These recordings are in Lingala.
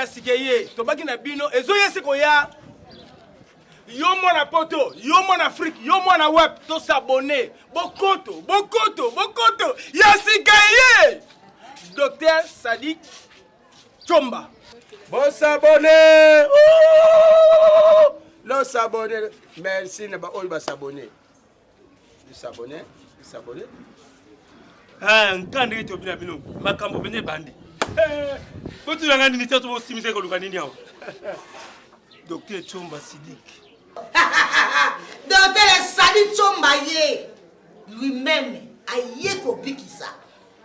ya sikeye tobaki na bino ezoya sikoya yo mwana poto yo mwana Afrique yo mwana web to s'abonner bokoto ya sikeye Docteur Sadik Chomba bon s'abonner le s'abonner merci na ba oyo ba s'abonner s'abonner ah nkande ito bina bino makambo bene bandi botu langa nini tatu bo simise ko luka nini awo Docteur Chomba Sidik Docteur Sadik Chomba ye lui-même aye ko bikisa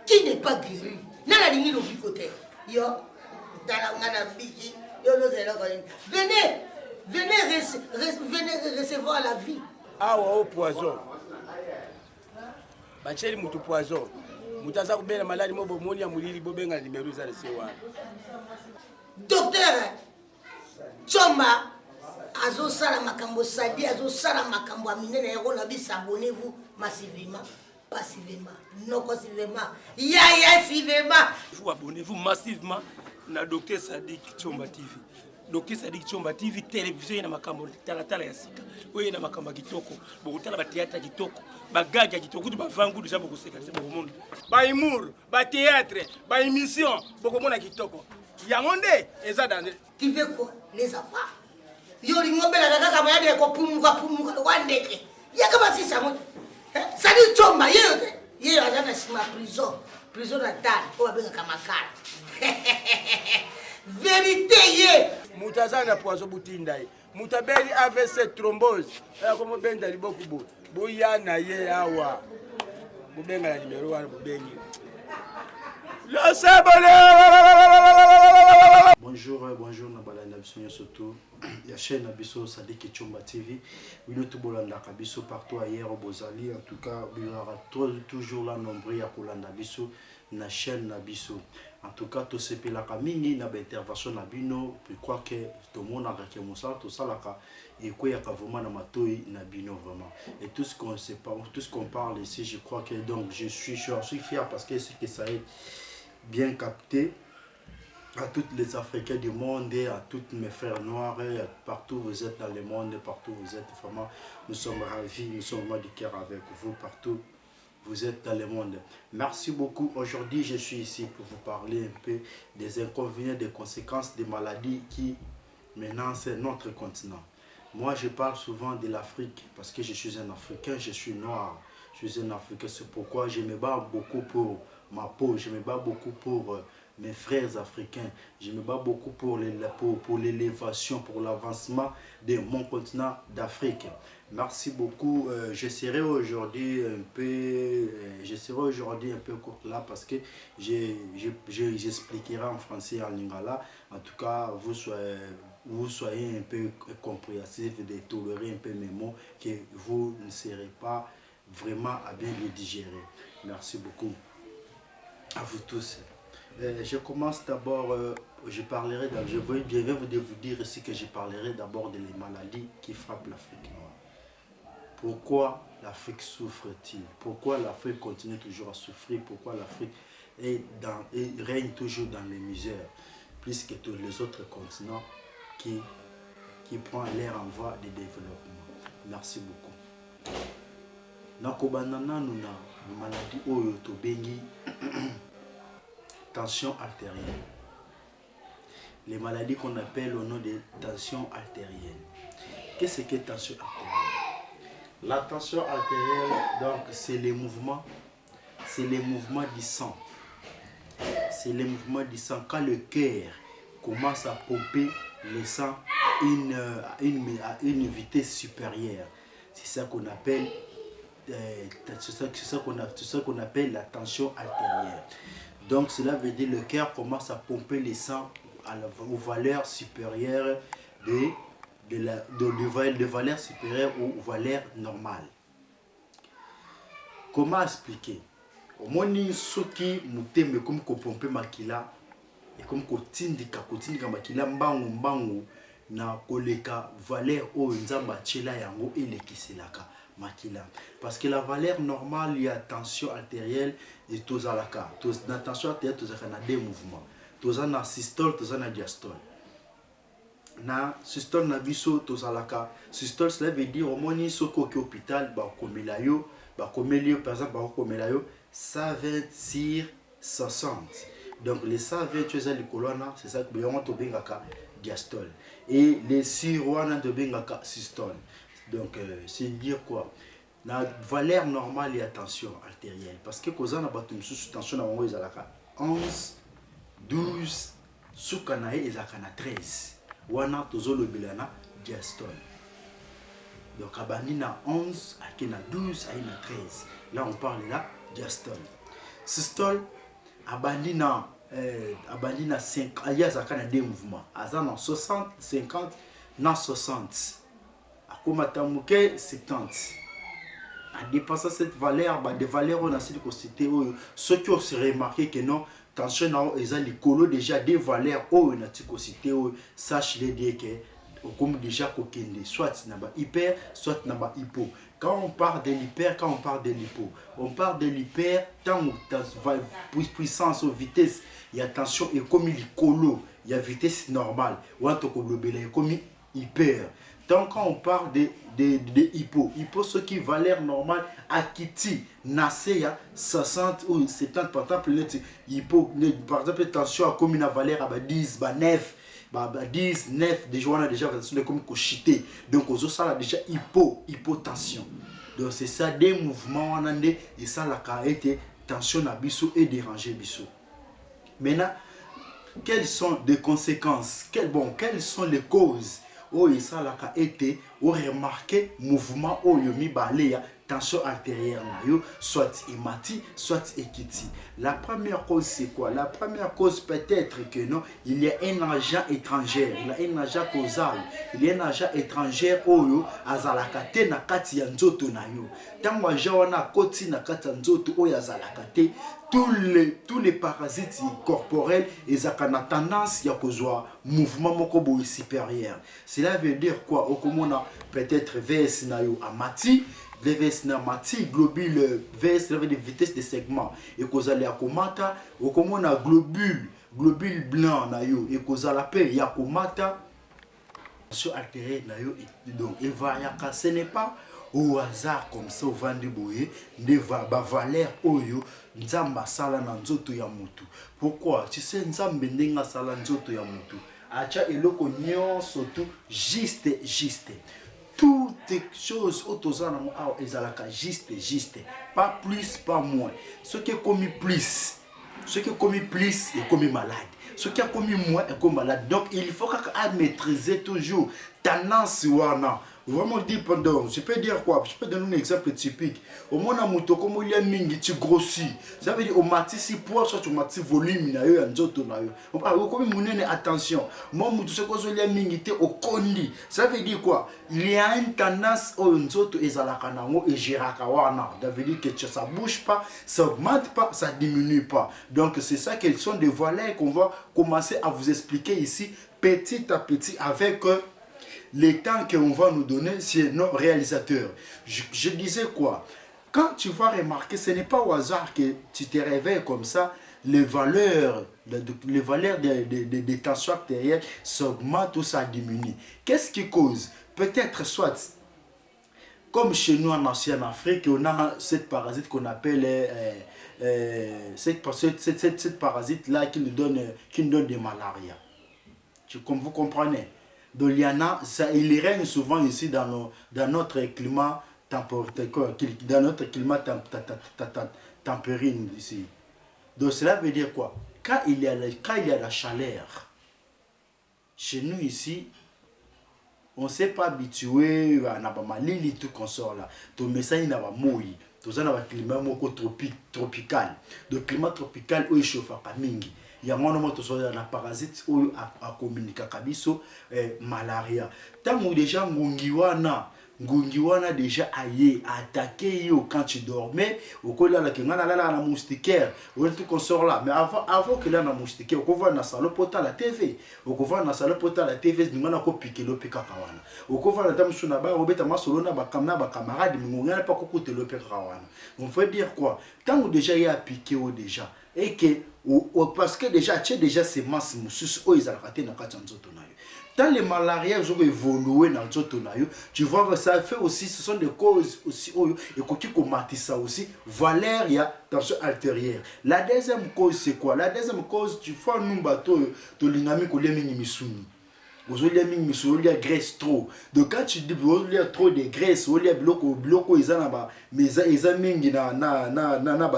qui n'est pas guéri nana lingi lo bikote yo dala ngana biki yo no zelo ko venez recevoir la vie awa au poison bacheli mutu poison mutaza kubela maladi mo bomoni ya mulili bobenga numéro za sewa Docteur Chomba azo sala makambo sadi azo sala makambo aminene yako na bisa abonnez-vous massivement passivement non passivement yassivement vous abonnez-vous massivement na Docteur Sadik Chomba TV Docteur Sadik Chomba TV télévision na makambo tala ya sika oye na makambo kitoko bokutala ba théâtre kitoko bagaga kitoko ba vangu déjà beaucoup seka c'est beaucoup monde ba humour ba théâtre ba émission beaucoup mona kitoko yango nde eza danger tu veux quoi les enfants yo limobela kaka ba yade ko pumuka kwa ndeke yaka basi samo Sadik Chomba ye azana sima prison natale o babenga kama kala vérité ye mutaza na poison butinda ye mutabeli AVC thrombose comme benda liboku bo boyana ye awa bobenga na numéro wana bobengi le sabone. Bonjour na balanda biso surtout ya chaîne na biso Sadik Chomba TV bino to bolanda ka biso partout ailleurs bozali en tout cas bino toujours là nombreux ya kolanda biso na chaîne na biso en tout cas to sepela ka mingi na intervention na bino je crois que tout le monde a que mosala to salaka et quoi ya ka vraiment na matoi na bino vraiment et tout ce qu'on sait pas tout ce qu'on parle ici je crois que donc je suis fier parce que c'est que ça est bien capté à tous les Africains du monde et à tous mes frères noirs, partout vous êtes dans le monde, partout vous êtes vraiment, nous sommes ravis, nous sommes vraiment du cœur avec vous, partout vous êtes dans le monde. Merci beaucoup. Aujourd'hui, je suis ici pour vous parler un peu des inconvénients, des conséquences des maladies qui menacent notre continent. Moi, je parle souvent de l'Afrique parce que je suis un Africain, je suis noir, je suis un Africain. C'est pourquoi je me bats beaucoup pour ma peau, je me bats beaucoup pour mes frères africains, je me bats beaucoup pour l'élévation, pour l'avancement de mon continent d'Afrique. Merci beaucoup. Je serai aujourd'hui un peu court là parce que j'expliquerai en français et en lingala. En tout cas, vous soyez un peu compréhensif, de tolérer un peu mes mots, que vous ne serez pas vraiment à bien les digérer. Merci beaucoup à vous tous. Je commence d'abord, je vais vous dire ici que je parlerai d'abord des maladies qui frappent l'Afrique noire. Pourquoi l'Afrique souffre-t-il? Pourquoi l'Afrique continue toujours à souffrir? Pourquoi l'Afrique règne toujours dans les misères, plus que tous les autres continents qui prennent l'air en voie de développement? Merci beaucoup. Nakobanana nous na maladie oyo to bengi tension artérielle. Les maladies qu'on appelle au nom de tension artérielle. Qu'est-ce que tension artérielle? La tension artérielle, donc, c'est les mouvements du sang. C'est les mouvements du sang. Quand le cœur commence à pomper le sang à une vitesse supérieure, c'est ça qu'on appelle appelle la tension artérielle. Donc cela veut dire que le cœur commence à pomper le sang aux valeurs supérieures de valeurs supérieures aux valeurs normales. Comment expliquer? Au moins soki muteme comme ko pomper makila et comme ko tindika makila mbangu na koleka valeur o nzamba chela yango elekiselaka makila. Parce que la valeur normale, il y a tension artérielle et la tension artérielle, il y a deux mouvements. Il y a systole, il y a diastole. na systole na biso tozalaka systole, cela veut dire omoni soko ki hôpital ba komela yo par exemple ba komela yo 120 sur 60. Donc les 120 tu es les colonnes, c'est ça que on to bengaka diastole et les sur wana to bengaka systole. Donc c'est dire quoi, la valeur normale et attention artérielle, parce que cause na batum sous tension na wango ezalaka 11 12 sukana ezakana 13 wana tozolobelana diastole. Donc abandi na 11 akina 12 na 13, là on parle là diastole. Systole abandi na 5 ayazakana des mouvements azana 60 50 na 60 akomatamuke 70 a dépassé cette valeur, des valeurs on a cité constitué ceux qui ont remarqué que non tension na eza likolo déjà des valeurs on a cité sache les dire que comme déjà kokende soit na ba hyper soit na ba hypo. Quand on parle de l'hyper, quand on parle de l'hypo, on parle de l'hyper tant puissance ou vitesse, il y a tension et comme il colo, il y a vitesse normale ou un toko global comme hyper. Donc quand on parle de hypo, ce qui valeur normale à Kitty, Nassé à 60 ou 70 par exemple, hypo, par exemple, tension à comme une valeur à 10, 9, 10, 9, déjà on a déjà comme cochité. Donc aux autres, ça a déjà hypotension. Donc c'est ça, des mouvements, on a et ça a été tension à bissou et déranger bissou. Maintenant, quelles sont les conséquences? Quelles sont les causes? Et ça a été remarqué mouvement au yomi balea tension artérielle soit imati soit ekiti. La première cause c'est quoi? La première cause peut-être que non, il y a un agent étranger, il y a un agent causal, il y a un agent étranger oyo azalaka te na kati ya nzoto na yo. Tango agent wana koti na kati ya nzoto oyo azalaka te, tous les parasites corporels ils ont tendance à causer mouvement moko boy supérieur. Cela veut dire quoi? Okomona peut-être VS na yo amati, VS na mati, globule VS veut dire vitesse de segment et kozali akomata, okomona globule blanc na yo et kozala pe ya komata sur artérielle na yo. Donc il va y ce n'est pas au hasard comme ça au vandi boye ne va ba valeur oyo nzamba sala na nzoto ya mutu. Pourquoi? Tu sais nzambe ndenga sala nzoto ya mutu acha eloko nyonso tout juste toutes les choses autozana mo a ezalaka juste pas plus pas moins. Ce qui est commis plus est commis malade, ce qui a commis moins est commis malade. Donc il faut qu'à maîtriser toujours tendance wana. Vraiment dire pendant, je peux dire quoi? Je peux donner un exemple typique. Au moins, comme il y a mingi, tu grossis. Ça veut dire au mati si poids, soit au mati volume na yo, nzoto na yo. Comme mon attention, moi mutu ce que il y a mingi te au kondi. Ça veut dire quoi? Il y a une tendance au nzoto ezalaka nango et giraka wana. Ça veut dire que ça bouge pas, ça augmente pas, ça diminue pas. Donc c'est ça quelles sont des valeurs qu'on va commencer à vous expliquer ici petit à petit avec les temps qu'on va nous donner, c'est nos réalisateurs. Je disais quoi? Quand tu vas remarquer, ce n'est pas au hasard que tu te réveilles comme ça, les valeurs des tensions artérielles s'augmentent ou ça diminue. Qu'est-ce qui cause? Peut-être soit, comme chez nous en ancienne Afrique, on a cette parasite qu'on appelle cette parasite-là qui nous donne des malarias. Vous comprenez? Donc il y en a, il règne souvent ici dans notre climat tempéré ici. Donc cela veut dire quoi? Quand il y a la chaleur, chez nous ici, on ne s'est pas habitué à malili tout qu'on sort là. Donc mais ça il n'a pas mouillé. Tout ça un climat tropical. Le climat tropical où il chauffe à mingi. Il y a un parasite où a communiqué kabiso malaria. Tant que déjà ngungiwana déjà attaqué yo quand tu dormais au cola la kengana la moustiquaire ou tout qu'on sort là. Mais avant que là na moustiquaire on va na salle pota la TV on va na salle pota la TV ngana ko piquer lo pika kawana on va na tam suna ba obeta masolo na ba camarade ngana pas ko kote lo pika kawana. On veut dire quoi? Tant que déjà il a piqué au déjà et que parce que déjà tu as déjà ces masses mususu o ezalaka te na kati ya nzoto na yo. Dans les malarias ont évolué dans nzoto na yo, tu vois ça fait aussi, ce sont des causes aussi et qui ça aussi valeur ya tension artérielle. La deuxième cause c'est quoi? La deuxième cause tu vois nous bateau to lingami ko lemingi misuni. Vous avez mis la graisse trop. Donc quand tu dis qu'il y a trop de graisse, il y a bloco ils na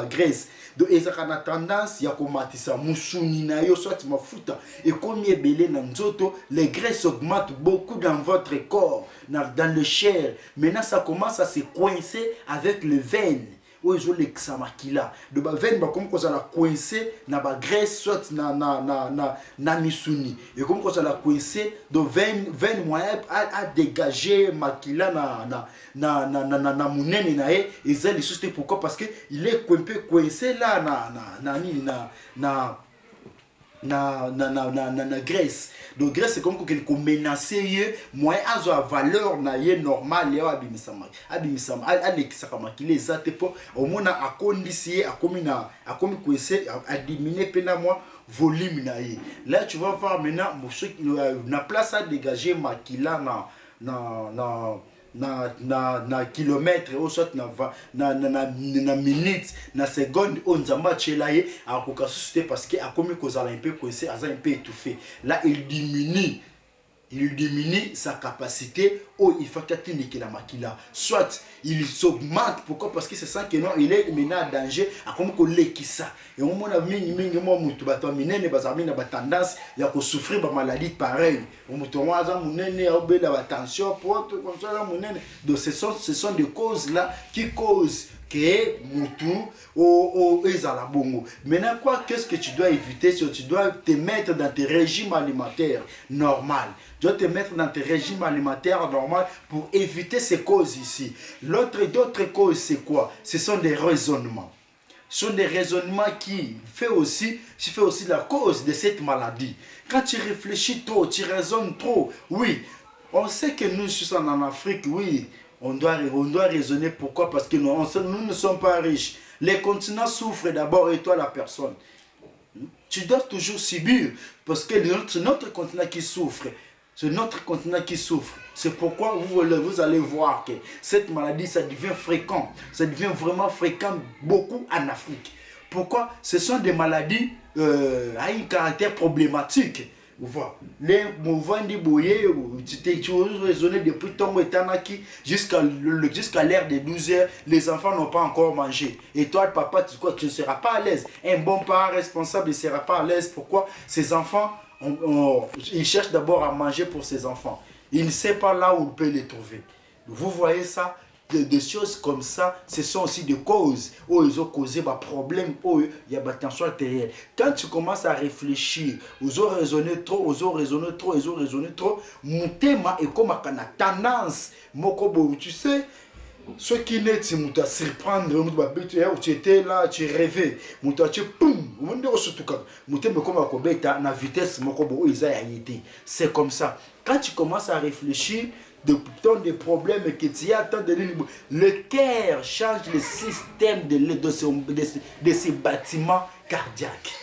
graisse. Donc ils ont tendance ya komati sa musuni na yo soit mafuta et comme il belé na nzoto, les graisses augmentent beaucoup dans votre corps, dans le chair. Maintenant ça commence à se coincer avec les veines. Où ils ont les xamakila de ba veine ba comme ça la coincé na ba graisse soit na misuni et comme ça la coincé de veine moyen à dégager makila na munene na et ça les choses pourquoi parce que il est un peu coincé là na graisse. Donc graisse c'est comme que menacer moi azo valeur na ye normal ya abimisama alekisaka makile ezate po omona akondisi akomi kwese a diminuer pena moi volume na ye. Là tu vas voir maintenant na place à dégager makila na kilomètre au soit na minute na seconde on nzamba chelaye akoka susciter parce que akomi kozala un peu coincé aza un peu étouffé. Là il diminue sa capacité ou il faut qu'il la makila soit il s'augmente. Pourquoi? Parce que c'est ça que non il est maintenant en danger à comme ko lekisa et on mona mingi mo mutu bato minene bazami na ba tendance ya ko souffrir ba maladie pareil on mutu waza munene ya obela ba tension pour tout comme ça munene. Donc ce sont des causes là qui causent que mutu au ezala bongo. Maintenant quoi, qu'est-ce que tu dois éviter? Tu dois te mettre dans tes régimes alimentaires normal. Tu dois te mettre dans tes régimes alimentaires normal pour éviter ces causes ici. D'autres causes c'est quoi? Ce sont des raisonnements. Ce sont des raisonnements qui fait aussi la cause de cette maladie. Quand tu réfléchis trop, tu raisonnes trop. Oui, on sait que nous sommes en Afrique, oui. On doit raisonner. Pourquoi? Parce que nous ne sommes pas riches. Les continents souffrent d'abord et toi la personne. Tu dois toujours subir parce que c'est notre continent qui souffre. C'est notre continent qui souffre. C'est pourquoi vous allez voir que cette maladie, ça devient fréquent. Ça devient vraiment fréquent beaucoup en Afrique. Pourquoi? Ce sont des maladies à un caractère problématique. Les mouvements de boyer, tu raisonné depuis ton étanaki jusqu'à l'ère des 12 heures, les enfants n'ont pas encore mangé. Et toi, papa, tu ne seras pas à l'aise. Un bon parent responsable ne sera pas à l'aise. Pourquoi? Ces enfants, ils cherchent d'abord à manger pour ses enfants. Il ne sait pas là où il peut les trouver. Vous voyez ça? Des choses comme ça, ce sont aussi des causes où ils ont causé des problèmes, où il y a des tensions artérielles. Quand tu commences à réfléchir, ils ont raisonné trop, mon thème est comme une tendance. Tu sais, ce qui n'est pas surprendre, tu étais là, tu rêvais, c'est comme ça. Quand tu commences à réfléchir, des problèmes que tu as, le cœur change le système de ces bâtiments cardiaques.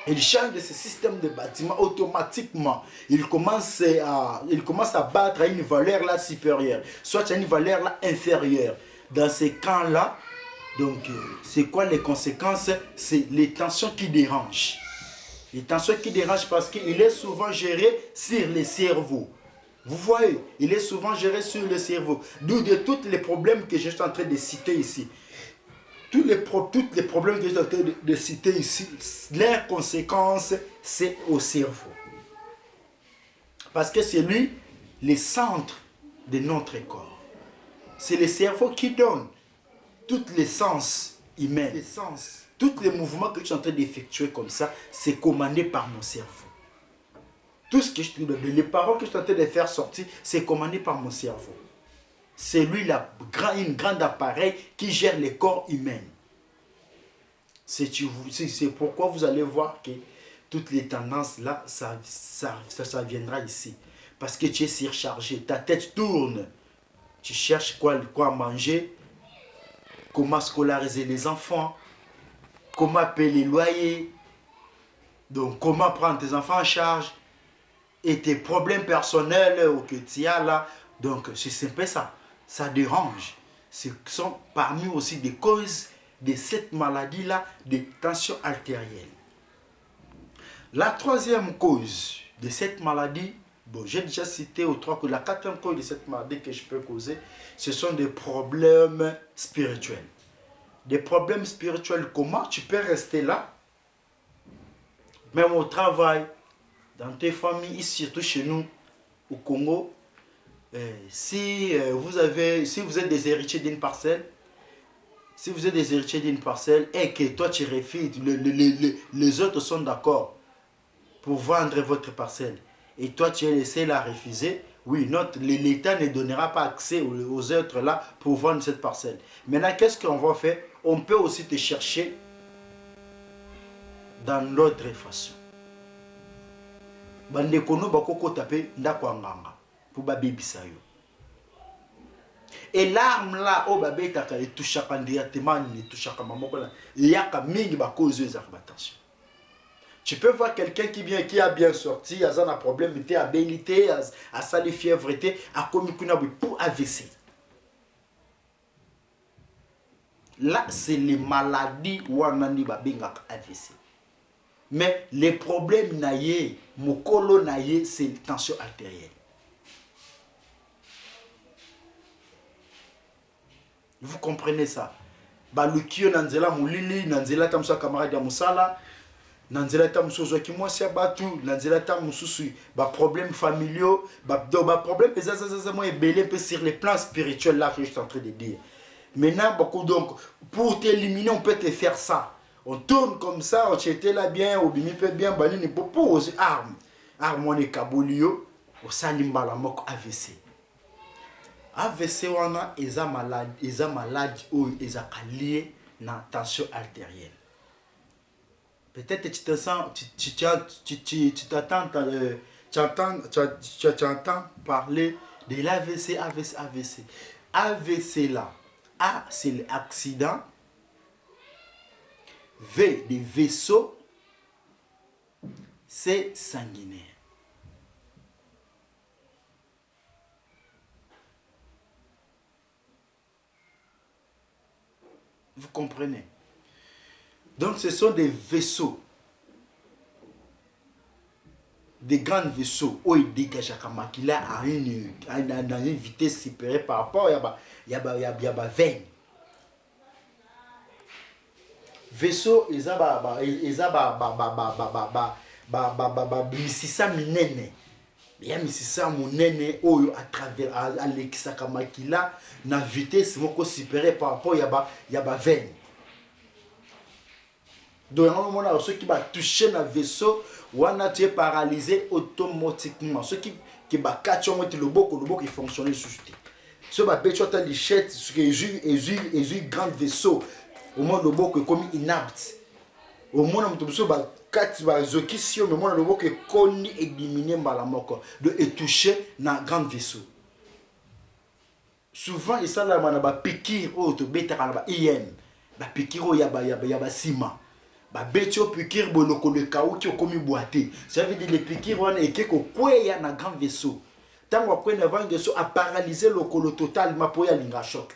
Il change de ce système de bâtiments automatiquement. Il commence à battre à une valeur là supérieure, soit à une valeur là inférieure. Dans ces cas-là, donc, c'est quoi les conséquences? C'est les tensions qui dérangent. Les tensions qui dérangent parce qu'il est souvent géré sur le cerveau. Vous voyez, il est souvent géré sur le cerveau. D'où de tous les problèmes que je suis en train de citer ici. Tous les problèmes que je suis en train de citer ici, leurs conséquences, c'est au cerveau. Parce que c'est lui, le centre de notre corps. C'est le cerveau qui donne tous les sens humains. Tous les mouvements que je suis en train d'effectuer comme ça, c'est commandé par mon cerveau. Tout ce que je te donne, les paroles que je suis en train de faire sortir, c'est commandé par mon cerveau. C'est lui une grande appareil qui gère le corps humain. C'est pourquoi vous allez voir que toutes les tendances là, ça viendra ici. Parce que tu es surchargé, ta tête tourne. Tu cherches quoi manger, comment scolariser les enfants. comment payer les loyers, donc comment prendre tes enfants en charge, et tes problèmes personnels que tu as là. Donc c'est un peu ça, ça dérange. Ce sont parmi aussi des causes de cette maladie-là, de tension artérielle. La troisième cause de cette maladie, bon, j'ai déjà cité aux trois que la quatrième cause de cette maladie que je peux causer, ce sont des problèmes spirituels. Des problèmes spirituels, comment tu peux rester là, même au travail, dans tes familles, ici, surtout chez nous, au Congo, si vous êtes des héritiers d'une parcelle, si vous êtes des héritiers d'une parcelle et que toi tu refuses, les autres sont d'accord pour vendre votre parcelle et toi tu es laissé la refuser, oui, l'État ne donnera pas accès aux autres là pour vendre cette parcelle. Maintenant, qu'est-ce qu'on va faire? On peut aussi te chercher dans l'autre façon. Bandekono bakoko tapé ndakwanganga pour babibisa yo. Et l'arme là au babé taka et touchaka directement ni touchaka mamoko là. Il y a ka mingi ba cause des attention. Tu peux voir quelqu'un qui a bien sorti, a un problème, il a habilité, a sali fièvre, a commis pour AVC. Là, c'est les maladies où on a dit AVC. Mais les problèmes naïe, mokolo naïe, c'est la tension artérielle. Vous comprenez ça? Balukio nanzela mulili, nanzela tamsa camarade ya musala, nanzela tamso ki moi sia batu, nanzela tamususu, ba problèmes familiaux, ba problèmes moi belé peu sur les plans spirituels là que je suis en train de dire. Maintenant beaucoup donc pour t'éliminer on peut te faire ça. On tourne comme ça, on était là bien, on peut bien banni pour poser arme on est kabolio, au salimba la mok AVC. AVC wana eza malade ou eza lié na tension artérielle. Peut-être tu entends parler de l'AVC, AVC. AVC là, A c'est l'accident, V des vaisseaux, C sanguinaire. Vous comprenez? Donc ce sont des vaisseaux, des grands vaisseaux où ils dégagent à une vitesse supérieure par rapport à la veine. Vaisseau, ils il y a misisa munene oyo à travers Alexaka Makila na vitesse moko supérieure par rapport ya ba veine. Donc on a ceux qui va toucher na vaisseau ou on a été paralysé automatiquement. Ceux qui va catcher le boko qui fonctionne sous côté. Ceux va pécho ta lichette ce que est grand vaisseau au moins le boko comme inapte. Au moins on tout ba kati ba zokisio mais moi le boko koni éliminer malamoko de toucher na grand vaisseau. Souvent il ça là na ba piqûre o to beta na ba IM. Ba piqûre ya ba ciment. Ba betio piqûre boloko le caoutchouc comme boité. Ça veut dire les piqûres on est que kweya na grand vaisseau. Tant qu'on na grand vaisseau a paralysé le colo total ma poya linga choc.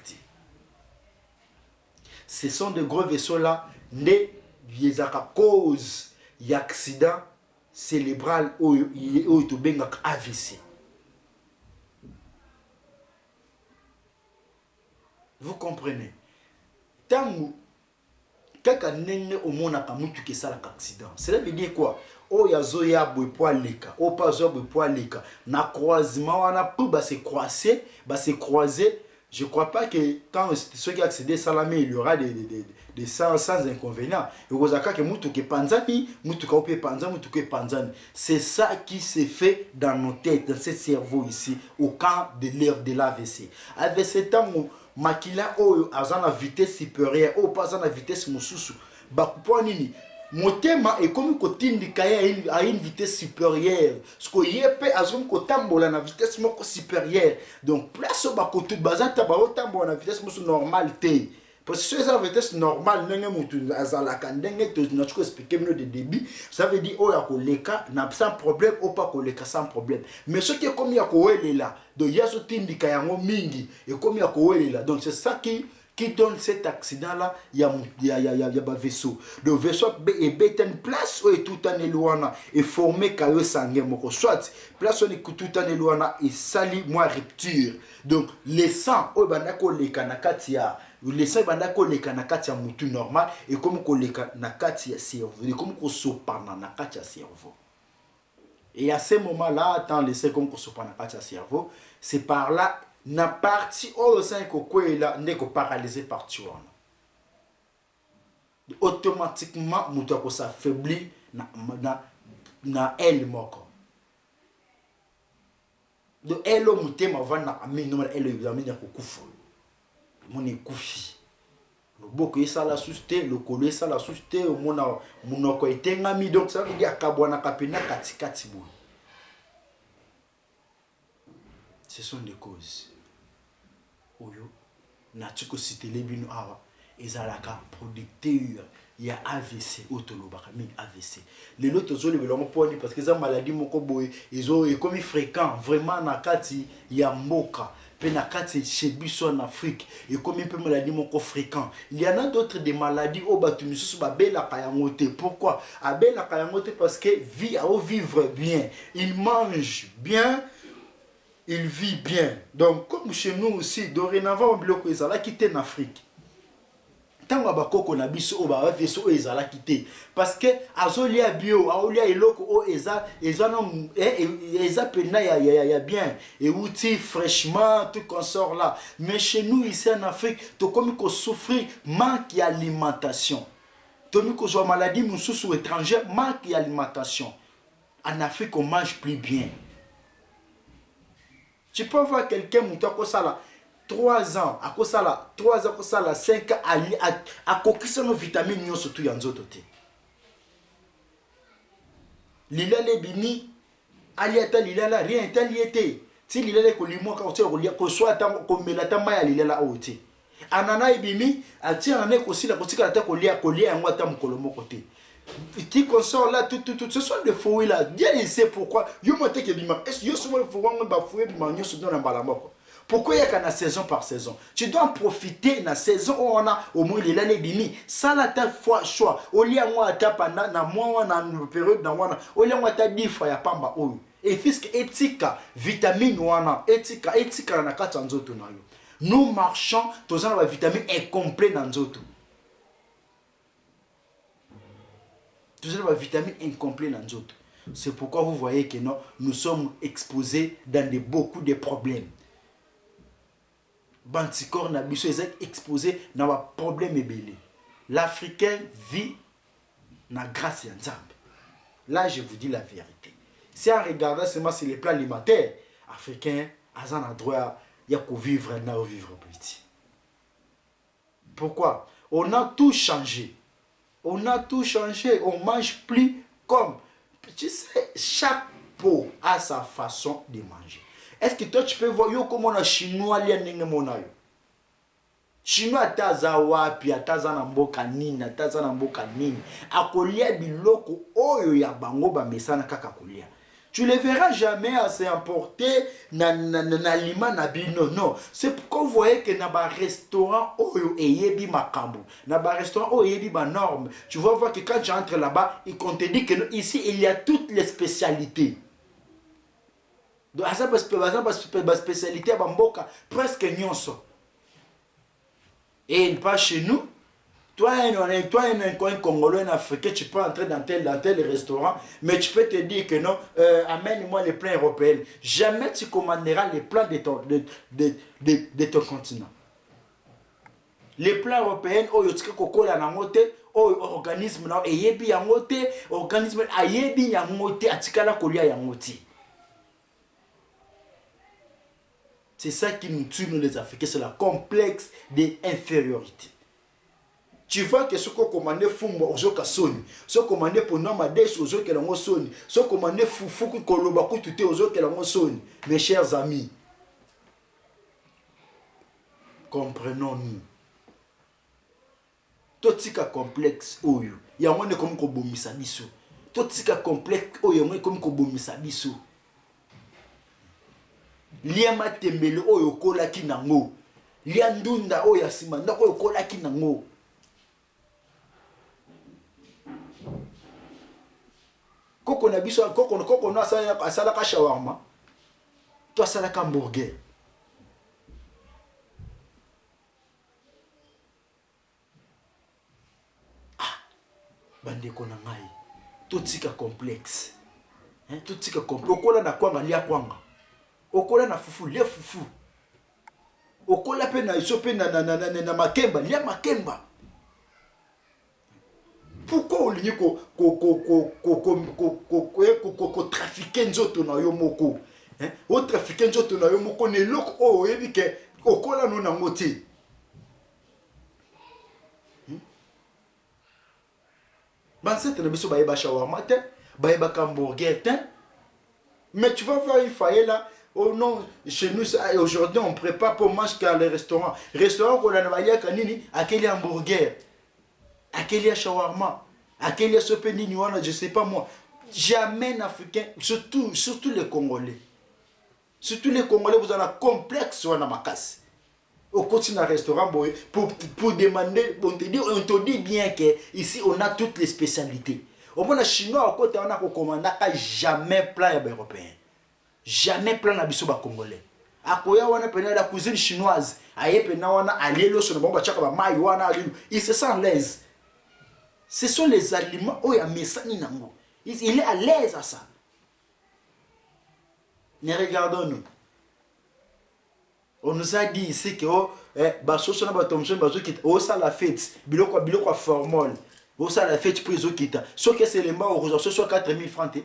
Ce sont de gros vaisseaux là né viezaka cause l'accident cérébral ou to benga AVC. Vous comprenez? Tangu kaka nene au mona kamutu ke sala accident. Cela veut dire quoi? O yazo ya boipoa leka, o pa zo boipoa leka. Na croisement wana pou ba se croiser. Je ne crois pas que quand ceux qui accèdent à Salamé, il y aura des sans inconvénients. C'est ça qui s'est fait dans nos têtes, dans ce cerveau ici, au camp de l'ère de l'AVC. AVC, tant que Makila a une vitesse supérieure, ou pas une vitesse moussou, motema est comme à une vitesse supérieure. Ce que yep azum ko tambola na vitesse moko supérieure. Donc place ba ko tout bazata ba tambola na vitesse moko normale té. Parce que ça vitesse normale, expliquer de débit, ça veut dire oh yakoleka n'a sans problème ou pas koleka sans problème. Mais ce qui est comme yakoele là, donc yaso tindika yango mingi et comme yakoele là, donc c'est ça qui donne cet accident là, il y a ba vaisseau. Le vaisseau est une place où est tout en éloignant et formé kayo sangue moko soit place où est tout en éloignant et sali moi rupture. Donc les sang au bandako leka na katia le sang bandako leka na katia mutu normal et comme ko leka na katia cerveau et comme ko sopana na katia cerveau. Et à ce moment là tant laisser comme ko sopana na katia cerveau, c'est par là na partie au sein que là n'est que paralysé par tuant. Automatiquement mutu ko s'affaiblit na elle moko. De elle muté ma va na ami no elle examine ya kokufa. Mon ekufi. Le boko ça la susté, le collet ça la susté, mon ko etengami donc ça veut dire kabwana kapena katikati boy. Ce sont des causes. Oyo na tiko cité les bino awa ezalaka producteur ya AVC otolobaka min AVC les autres zo le belongo poni parce que ça maladie moko boy ezo e comme fréquent vraiment na kati ya mboka pe na kati chez biso en Afrique et comme peu maladie moko fréquent il y en a d'autres des maladies au batu misusu ba bela kayangote pourquoi a bela kayangote parce que vivre bien il mange bien. Il vit bien. Donc, comme chez nous aussi, dorénavant, on bloque les ala quitté en Afrique. Tant que bakoko na biso o ba veso ezala quitté parce que azolia bio, aolia eloko o eza non eza pena ya bien et outil fraîchement tout consort là. Mais chez nous ici en Afrique, to comme qu'on souffrir manque d'alimentation. To comme qu'on soit maladie mususu étrangère manque d'alimentation. En Afrique, on mange plus bien. Tu peux voir quelqu'un qui a 3 ans, à 5 ans, à coquiller nos vitamines, surtout en zototé. Lila les bini, aliata lila la rien taliété. Si lila les collimons, quand tu as soit comme la tamaya lila la haute. Anana et bimi, a tiré un écho aussi la boutique à la tête collier à moi tam colomo côté. Qui consort là, tout, ce sont des fouilles là. Dieu il sait pourquoi. Yo monte que bima. Est-ce que yo souvent faut voir ba fouiller bima yo se donne un balamoko. Pourquoi il y a qu'à saison par saison. Tu dois en profiter na saison où on a au moins les bimi. Ça la ta fois choix. Au lieu moi ta pendant na moi na période na wana. Au lieu moi ta 10 fois ya pamba oyo. Et fisc etika vitamine wana etika na kata nzoto na yo. Nous marchons tous en la vitamine incomplet dans nzoto. Tout ça, la vitamine incomplète dans d'autres. C'est pourquoi vous voyez que nous sommes exposés dans beaucoup de problèmes. Bantikor na biso est exposé dans un problème ébélé. L'Africain vit na grâce à Nzambe. Là, je vous dis la vérité. Si on regarde seulement sur les plans alimentaires, Africain, à un endroit, il y a qu'à vivre, il y a qu'à vivre petit. Pourquoi? On a tout changé. On a tout changé, on mange plus comme. Tu sais, chaque peau a sa façon de manger. Est-ce que toi tu peux voir comment on chinois lié monayo? Chinois taza wapi, taza na mboka nini, taza na mboka nini. Akolia biloko oyo ya bango ba mesana kaka kolia. Tu ne les verras jamais à s'importer n'aliment na bino. Non, c'est pourquoi vous voyez que dans un restaurant oyo eyebi makambo, dans un restaurant oyo eyebi ba norme. Tu vas voir que quand tu entres là-bas, on te dit que ici il y a toutes les spécialités. Donc à ça spécialité à Bamboka presque nyonso. Et pas chez nous. Toi, un Congolais, un Africain, tu peux entrer dans tel restaurant, mais tu peux te dire que non, amène-moi les plats européens. Jamais tu commanderas les plats de ton continent. Les plats européens, tu peux organisme, organisme, c'est ça qui nous tue, nous les Africains, c'est la complexe d'infériorité. Tu vois que ce qu'on commande Fumba aux Okasoni, ce qu'on commande pour Namades aux Okelangosoni, ce qu'on commande Fufu Kolobaku tout aux Okelangosoni. Mes chers amis, comprenons-nous. totika complexe oyo yango ne comme ko bomisa biso totika complexe oyo yango comme ko bomisa biso lia matembele oyo kolaki nango lia ndunda oyo asima ndako oyo kolaki nango koko na biso koko no asala ka shawarma to asala ka hamburger bandeko na ngai totika complexe totika complexe okola na kwanga lia kwanga okola na fufu lia fufu okola pe na iso pe na makemba lia makemba pourquoi olingi ko trafiquer nzoto na yo moko o trafiquer nzoto na yo moko ne loko o oyebi ke okola no na ngoti Bansete na biso baeba shawarma te, baeba hamburger te. Mais tu vas voir une faïla, oh non, chez nous aujourd'hui on prépare pour manger qu'à les restaurants. Restaurant qu'on a vaillé kanini, à quel hamburger, à quel shawarma, à quel sopenini wana, je sais pas moi. Jamais un Africain, surtout les Congolais. Surtout les Congolais, vous avez un complexe wana makasi. Au continent restaurant pour demander, on te dit bien que ici on a toutes les spécialités. Au moins, les Chinois, au côté, on a recommandé jamais plat européen. Jamais plat na biso ba congolais. Akoya wana pena la cuisine chinoise. Aye pena wana alelo sur le bon bachaka ba mai wana alelo. Ils se sentent à l'aise. Ce sont les aliments oya mesani nango. Il est à l'aise à ça. Ne regardons-nous. On nous a dit ici que basoso na batomso bazo kita o ça la fête biloko formol o ça la fête pour zo kita so que c'est les mba o so 4000 francs te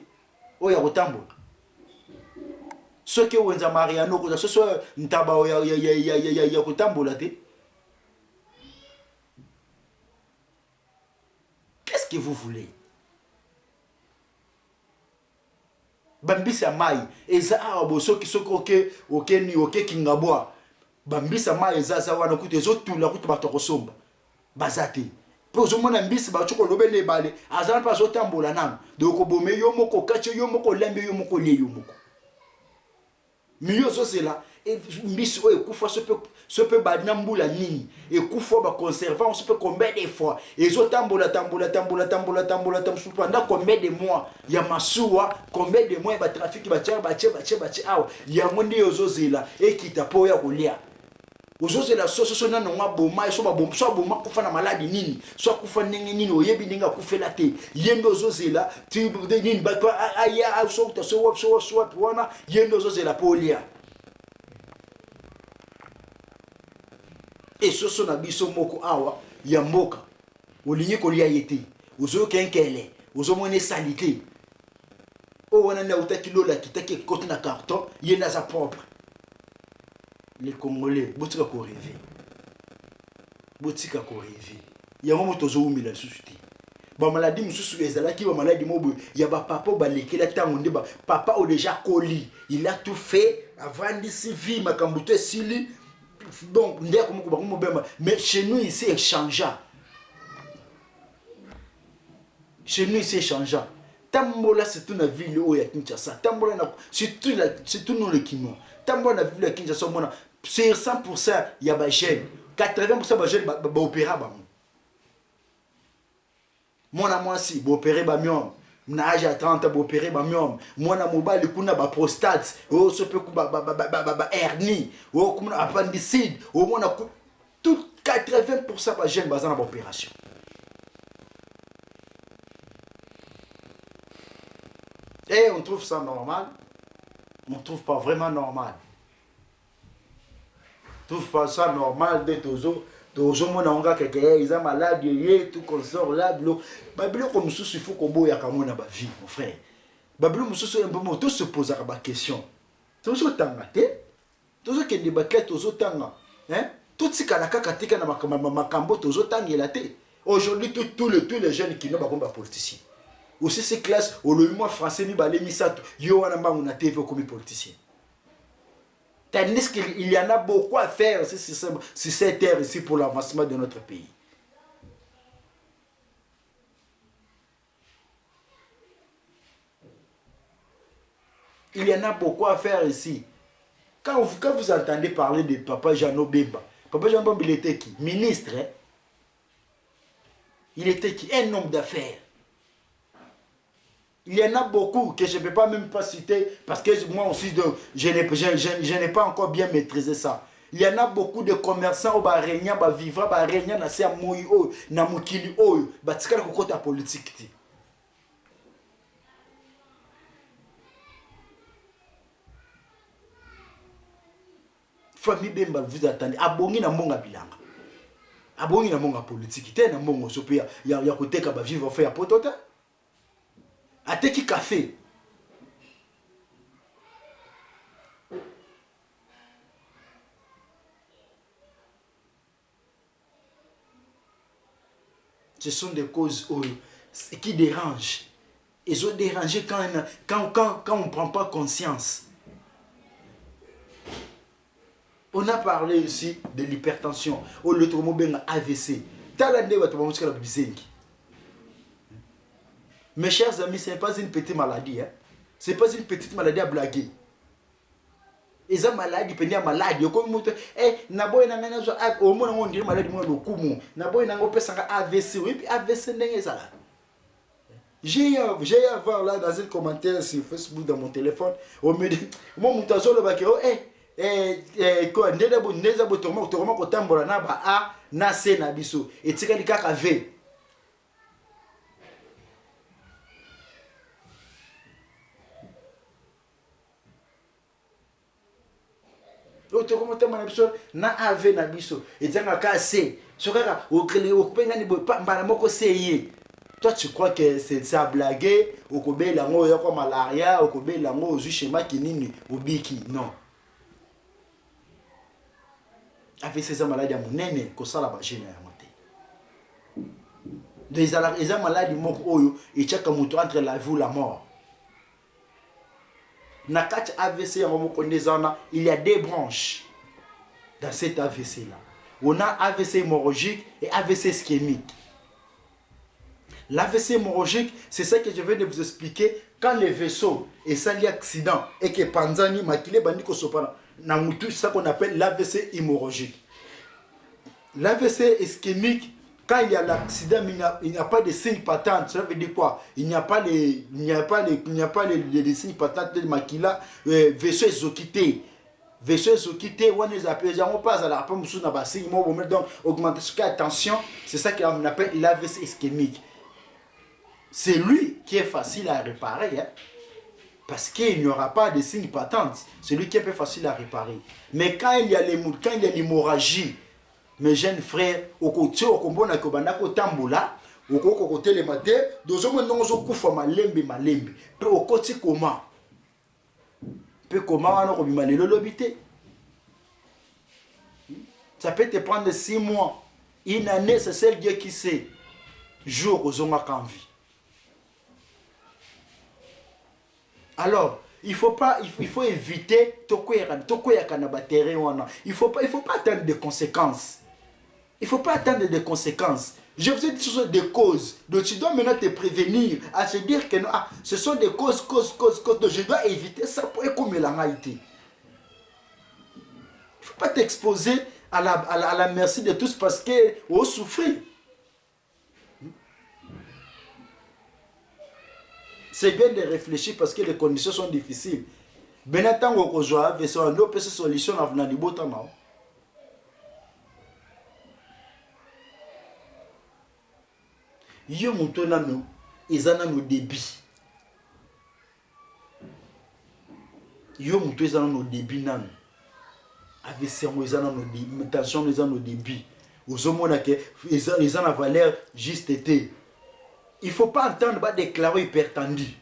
o ya rotambo so que wenza mariano ko so ntaba o ya rotambo la te. Qu'est-ce que vous voulez? Bambisa mai eza arabo soki oke kingabwa bambisa mai eza za wana kuti ezotula kuti bato kosomba bazate po zomona mbisi bachoko lobele bale azana pa zotambola nanu doko bome yo moko kache yo moko lembe yo moko le yo moko miliyo zozela mbisi oyo kufa sope banambula nini ekufa ba conservant sope combien de fois ezotambola tambola pendant combien de mois ya masuwa combien de mois ba trafic ba awa ya ngondi yozozela ekita po ya kolia ozozela soso na nonga boma so boma kufa na maladi nini so kufa ndenge nini oyebi ndinga kufela te yendo ozozela ti nini ba aya so wana yendo ozozela po lia. Et ce sont abisso moko awa ya mboka olingi kolia yete ozo kenkele ozo mone salité o wana na utaki lola kitaki côté na carton yena za propre. Les Congolais botika ko rêver yango moto zo umila susuti ba maladie mususu ezalaki ba maladie mobo ya ba papa ba lekela tango nde ba papa o déjà coli il a tout fait avant d'ici vie makambuto sili. Donc, mais chez nous ici c'est changeant. Chez nous ici c'est changeant. Tambola c'est une ville où il y a Kinshasa. Tambola c'est tout nous le Kino. Tambola la ville de Kinshasa c'est 100% il y a des jeunes. 80% des jeunes ba opéra ba. Moi moi si ba opérer ba miom. Na âge à 30 ba opérer ba miom. Moi na mobile kuna ba prostate, o so pe ku ba hernie, o kuma appendicite, o mona tout 80% ba jeune bazana ba opération. Et on trouve ça normal? On trouve pas vraiment normal. On trouve pas ça normal d'être aux mona onga keke ils ont malade yé tout consort là babilo comme sous il faut qu'on boya comme na ba vie mon frère babilo mususu un peu tout se poser ba question toujours tanga te toujours que débat toujours tanga hein tout ce kana kaka tika na makambo toujours tangela te aujourd'hui tous les jeunes qui n'ont pas comme politicien aussi ces classes au le moi français ni ba lemisato yo wana mbangu na TV comme politicien. Tandis qu'il y en a beaucoup à faire sur cette terre ici pour l'avancement de notre pays. Il y en a beaucoup à faire ici. Quand vous entendez parler de Papa Jeannot Bemba, Papa Jeannot Bemba, il était qui? Ministre, hein? Il était qui? Un homme d'affaires. Il y en a beaucoup que je ne peux pas même pas citer parce que moi aussi, je n'ai pas encore bien maîtrisé ça. Il y en a beaucoup de commerçants qui vivent, qui vivent dans ces moyens, dans les mokili, qui sont dans politique. Famille Bemba, vous attendez. Abongi na monga bilanga. Abongi na monga politique. Te na mongo sope ya koteka ba vivre faire potota. Ateki café. Ce sont des causes qui dérangent. Ils ont dérangé quand on ne prend pas conscience. On a parlé ici de l'hypertension. Ou le traumatisme AVC. Mes chers amis, ce n'est pas une petite maladie. Hein? Ce n'est pas une petite maladie à blaguer. Et ça maladie, c'est une maladie. Naboy na ngana zo au moins on dirait maladie moi lokumu. Naboy na ngopé sanga AVC. Oui, puis AVC n'est ça là. J'ai avoir là dans un commentaire sur Facebook dans mon téléphone. On me dit moi mutazo le bakero quoi ndeza bo toma ko tambola na ba A na C na biso. Et tikali kaka V. na AV na biso ezanga ka C sokaka okupengani mbala moko C. Toi tu crois que c'est ça blaguer okobela ngo ya kwa malaria okobela ngo ozu schéma kinini obiki non avec ces maladies monene ko sala ba gene ya moté des maladies moko oyo echaka muto entre la vie ou la mort. Na kati AVC il y a deux branches dans cet AVC là. On a AVC hémorragique et AVC ischémique. L'AVC hémorragique, c'est ça que je viens de vous expliquer. Quand le vaisseau est sali accident et que panzani makile bandi ko sopana na mutu, c'est ça qu'on appelle l'AVC hémorragique. L'AVC ischémique, quand il y a l'accident, il n'y a pas de signes patents. Ça veut dire quoi? Il n'y a pas les signes patents de makila, vaisseau exoquité. Vaisseau exoquité, on les appelle, on passe à la rapport moussou na bassin, donc augmenter ce cas attention, c'est ça qu'on appelle l'AVC ischémique. C'est lui qui est facile à réparer, hein? Parce qu'il n'y aura pas de signes patents. C'est lui qui est peu facile à réparer. Mais quand il y a l'hémorragie, mes jeunes frères, au côté au combo na kobanda ko tambola, au côté les matin, deux hommes non zo kufa malembe, pe au côté comment, pe comment on a robima le lobité. Ça peut te prendre 6 mois, une année, c'est celle Dieu qui sait. Jour aux hommes en vie. Alors, il faut éviter il faut pas attendre des conséquences. Il ne faut pas attendre des conséquences. Je vous ai dit que ce sont des causes. Donc tu dois maintenant te prévenir à se dire que non, ce sont des causes. Donc je dois éviter ça pour comme la réalité. Il ne faut pas t'exposer à la merci de tous parce que vous souffrez. C'est bien de réfléchir parce que les conditions sont difficiles. Ben tant qu'on joue avec ça, on peut se solution à venir du beau temps. Yo mutona no ezana no débit. Yo muto ezana no débit nan. Avec sermo ezana no débit, tension ezana no débit. Ozomona que ezana valeur juste été. Il faut pas entendre ba déclarer hypertendu.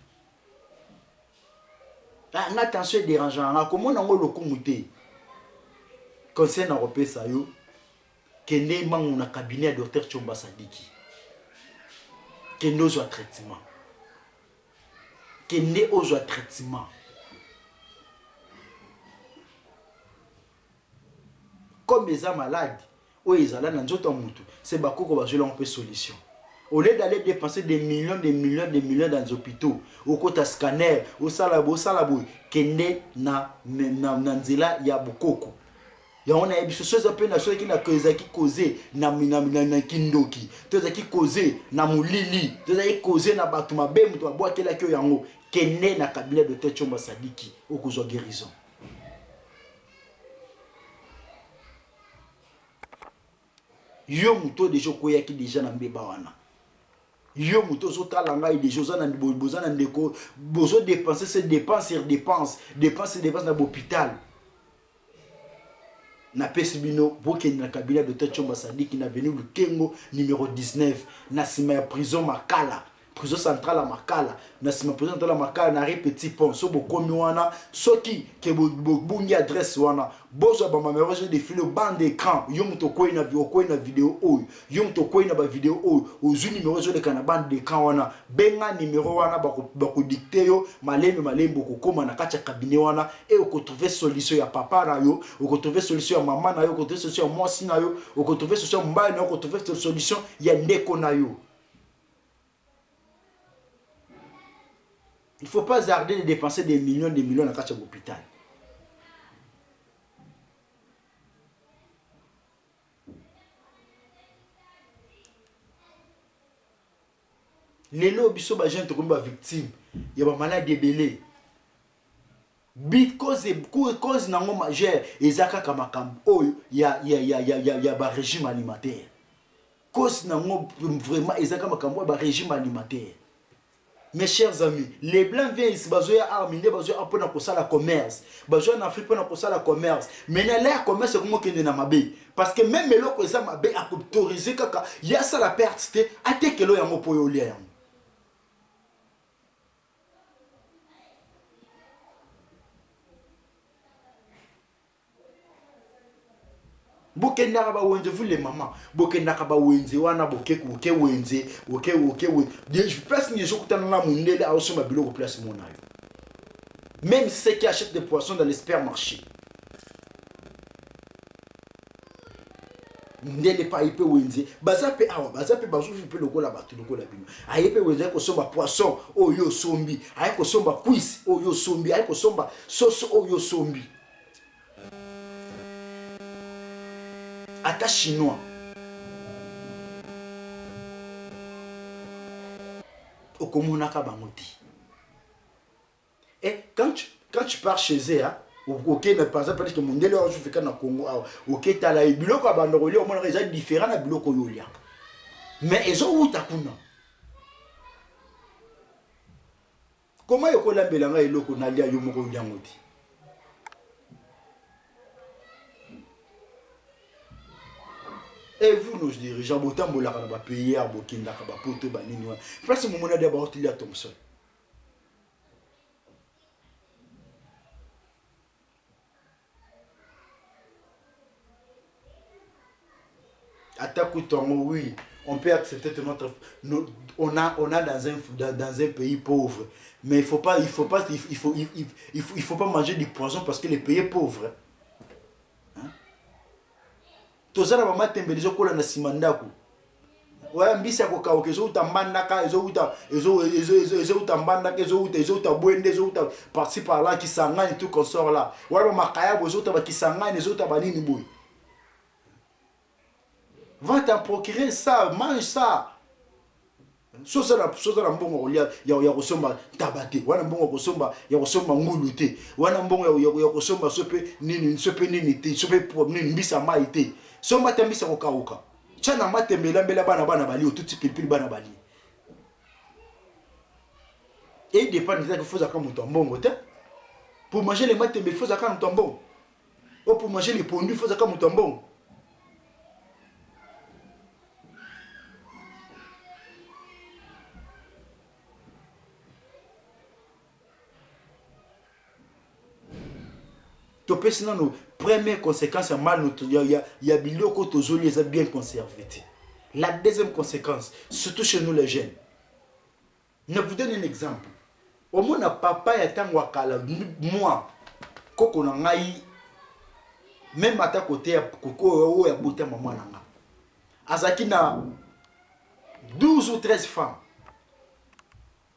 La tension est dérangeante. Comment on le commuté? Conseil européen ça yo que ne mang na cabinet docteur Tchomba Sadiki. Que nous avons traitement. Que nous avons traitement. Comme ils sont malades, ou ils sont là dans d'autres moutons, c'est bakoko bazela on peut solution. Au lieu d'aller dépenser des millions dans les hôpitaux, au côté scanner, au salabo, kende na nzela ya bukoko. Ya on a biso chose appelé na chose qui na causé na kindoki. Toza ki causé na mulili, toza ki causé na batu mabemu to boite la kyo yango kende na cabinet de Docteur Tshomba Sadiki okozwa guérison. Yo muto dejo koya ki déjà na mbeba wana. Yo muto zo tala ngai dejo za na bozana ndeko bozo dépenser ces dépenses sur dépenses na l'hôpital. Na pesibino boke na cabinet de Docteur Tshomba Sadiki na venu Lukengo numéro 19 na sima ya prison Makala. Prison centrale à Makala, na sima prison centrale à Makala na petit pont so bokomi wana soki ke bongi adresse wana bozo ba mamero je défile bande d'écran yo muto koyi na vidéo oyo yo muto koyi na ba vidéo oyo ozu numéro zo le kana bande d'écran wana benga numéro wana bako dicter yo malembe kokoma na kati ya cabinet wana et oko trouver solution ya papa na yo oko trouver solution ya maman na yo oko trouver solution ya mwasi na yo oko trouver solution ya mbaya na yo oko trouver solution ya ndeko na yo. Il ne faut pas arrêter de dépenser des millions dans l'hôpital. Les lots biso ba gente comme ba victime, il y a ba malade belé. Bit cause nango majeur ezaka kama oyo ya ba régime alimentaire. Cause nango vraiment ezaka makambo ba régime alimentaire. Mes chers amis, les blancs viennent ici, bazoya arminde, bazoya apona kosa la commerce, bazoya en Afrique pona kosa la commerce. Mais na l'air commerce c'est comment kende na mabe, parce que même meloko eza mabe a autoriser kaka, ya ça la perte te atekelo yango po yo lia yango. Bokendaka ba wenze vous les mamans bokendaka ba wenze wana boke wenze oke je place ni jokutana na mundele a osoma biloko place monayo même ceux qui achètent des poissons dans les supermarchés ndele pa ipe wenze bazape bazu pe lokola batu lokola bino ayepe wenze ko somba poisson oyo sombi ayeko somba cuisse oyo sombi ayeko somba sauce oyo sombi ata chinois. Okomonaka bangoti. Et quand tu pars chez eux, ok, mais par exemple, parce que mon délai je fais na Congo, ok, t'as la biloko abandonné, au moins les différents na biloko yolia. Mais ils ont où ta kuna? Comment yoko la belanga eloko na lia yomoko yangoti? Et vous, nos dirigeants, autant que vous avez payé à Burkina Faso, pour banini. Parce que mon monnaie d'abord il y a Thompson. Attaque oui, on peut accepter notre, on a dans un pays pauvre, mais il faut pas manger du poison parce que le pays est pauvre. Tozana ba matembe lezo kola na simandako wa mbisa ko ka okezo utambanda ka ezo utambanda kezo utabwende ezo uta parti par là qui sangane tout consort là wa ba makaya bozo utaba kisangane ezo utabanini boy va t'en procurer ça, mange ça. Sosa na mbongo ya kosomba tabate wana mbongo kosomba ya kosomba ngulute wana mbongo ya kosomba sope nini te sope nini mbisa mai te somba tambisa kokauka chana matembela mbela bana bali otuti pilipili bana bali et dépend de ça qu'il faut ça comme ton mbongo te pour manger les matembe il faut ça comme ton mbongo ou pour manger les pondus il faut ça comme ton mbongo. Sinon, nos premières conséquences, il y a biloko tozoli est bien conservé. La deuxième conséquence, surtout chez nous les jeunes. Je vous donne un exemple. Au moins, papa est un wakala, moi, koko na ngai, même à ta côté, koko ya boute maman nanga. Azaki na 12 ou 13 femmes.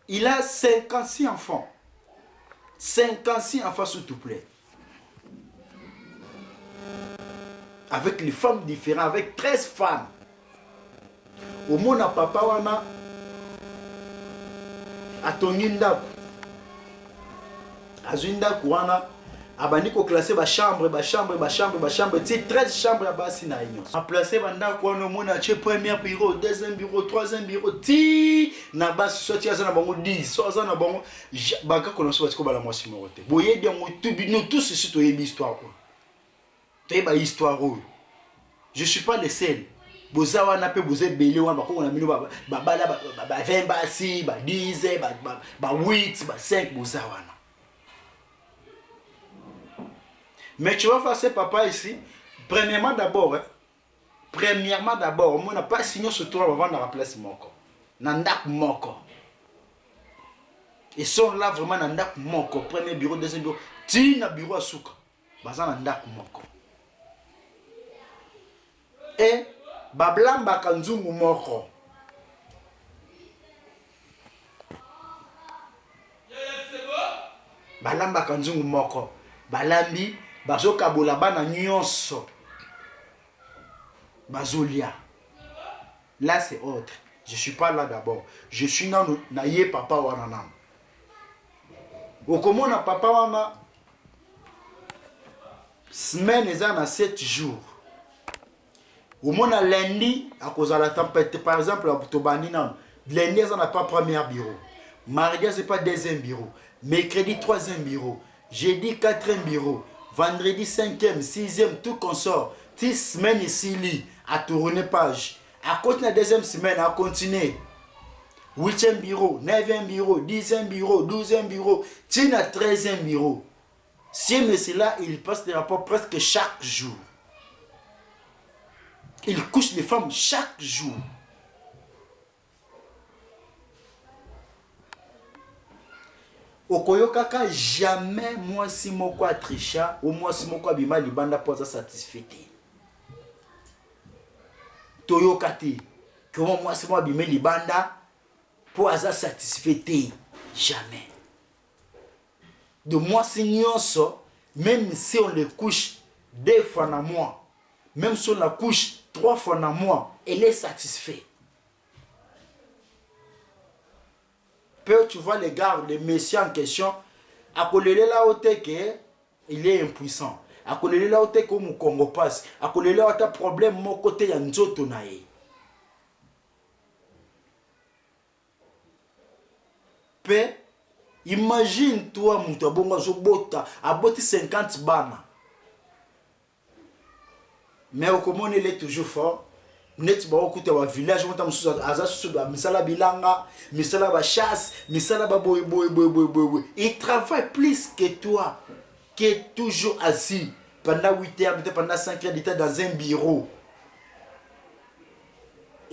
Il a 56 enfants. 56 enfants, s'il te plaît. Avec les femmes différentes, avec 13 femmes. Au monde à papa wana atonginda azinda kuana abandi ko classer ba chambre ti 13 chambres à basi na union a placer banda kuana mona che premier bureau deuxième bureau troisième bureau ti na basi sorti azana bango 10 so azana bango baka kono so batiko bala mwasi morote boye dia mutubi nous tous ici to yebi histoire ko to yeba histoire ko je suis pas le seul. Bozawa na pe boze belé wana bako na mino ba 20 ba si ba 10 ba 8 ba 5 bozawa na. Mais tu vas faire ça papa ici. Premièrement d'abord, on n'a pas signé ce tour avant de la place moko. Nandak moko. Ils sont là vraiment nandak moko, premier bureau, deuxième bureau, tina bureau à souka. Bazan nandak moko. Et bablamba kanzungu moko. Balamba kanzungu moko. Balambi bazoka bola bana nyonso. Bazolia. Là c'est autre. Je suis pas là d'abord. Je suis dans naye papa wana. Okomona papa wana semaine eza na 7 jours. Au moins lundi, à cause de la tempête, par exemple, à Tobani, lundi, ça n'a pas premier bureau. Mardi, c'est pas deuxième bureau. Mercredi, troisième bureau. Jeudi, quatrième bureau. Vendredi, cinquième, sixième, tout consort. 10 semaines ici, à tourner page. À côté de la deuxième semaine, à continuer. 8e bureau, 9e bureau, 10e bureau, 12e bureau. Tina 13e bureau. Si mais là, il passe des rapports presque chaque jour. Il couche les femmes chaque jour. Okoyokaka jamais moi si moko atrisha ou moi si moko abima libanda poza satisfait. Toyokati comment moi si moi abima libanda poza satisfait jamais. De moi si nyonso même si on le couche 2 fois dans mois, même si on la couche 3 fois dans mois, elle est satisfaite. Peu tu vois les gars, les messieurs en question, à Kolele la haute que il est impuissant. À Kolele la haute que mon Congo passe. À Kolele la haute problème mon côté ya nzoto na ye. Peu imagine toi muto bongo zo bota, aboti 50 bana. Mais au comment il est toujours fort. Net ba okuta wa village mota mususu aza susu ba misala bilanga, misala ba chasse, misala ba boy. Il travaille plus que toi, qui est toujours assis pendant 8 heures, pendant 5 heures d'état dans un bureau.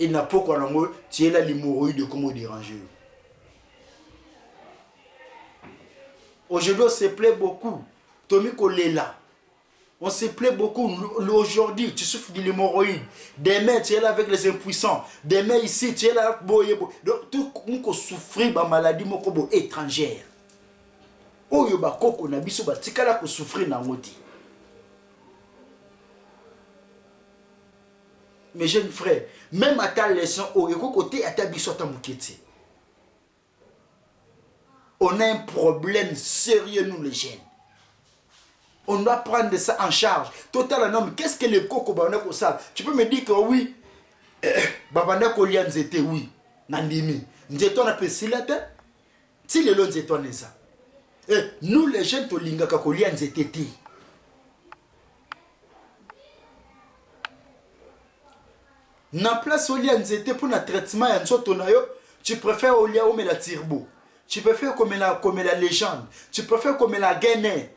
Il n'a pas quoi l'angle, tu es là l'hémorroïde de comment déranger. Aujourd'hui on se plaît beaucoup. Tommy Kolela. On se plaît beaucoup. Aujourd'hui, tu souffres de l'hémorroïde. Demain, tu es là avec les impuissants. Demain, ici, tu es là. Donc, tout le monde souffre de maladie étrangère. Oyo ba koko na biso ba tikala ko souffrir na ngoti. Mes jeunes frères, même à ta leçon, côté à ta biso ta muketi. On a un problème sérieux, nous les jeunes. On doit prendre ça en charge. Total, non, mais qu'est-ce que les coco banako ça? Tu peux me dire que oui, babanako lian zete oui, nandimi. Nzeto na pesilate, si le long zeto ne ça. Nous les jeunes to linga kako lian zete ti. Na place au lian zete pour na traitement ya nzoto na yo, tu préfères au lia ou la tirbo. Tu préfères comme la légende. Tu préfères comme la Guinée.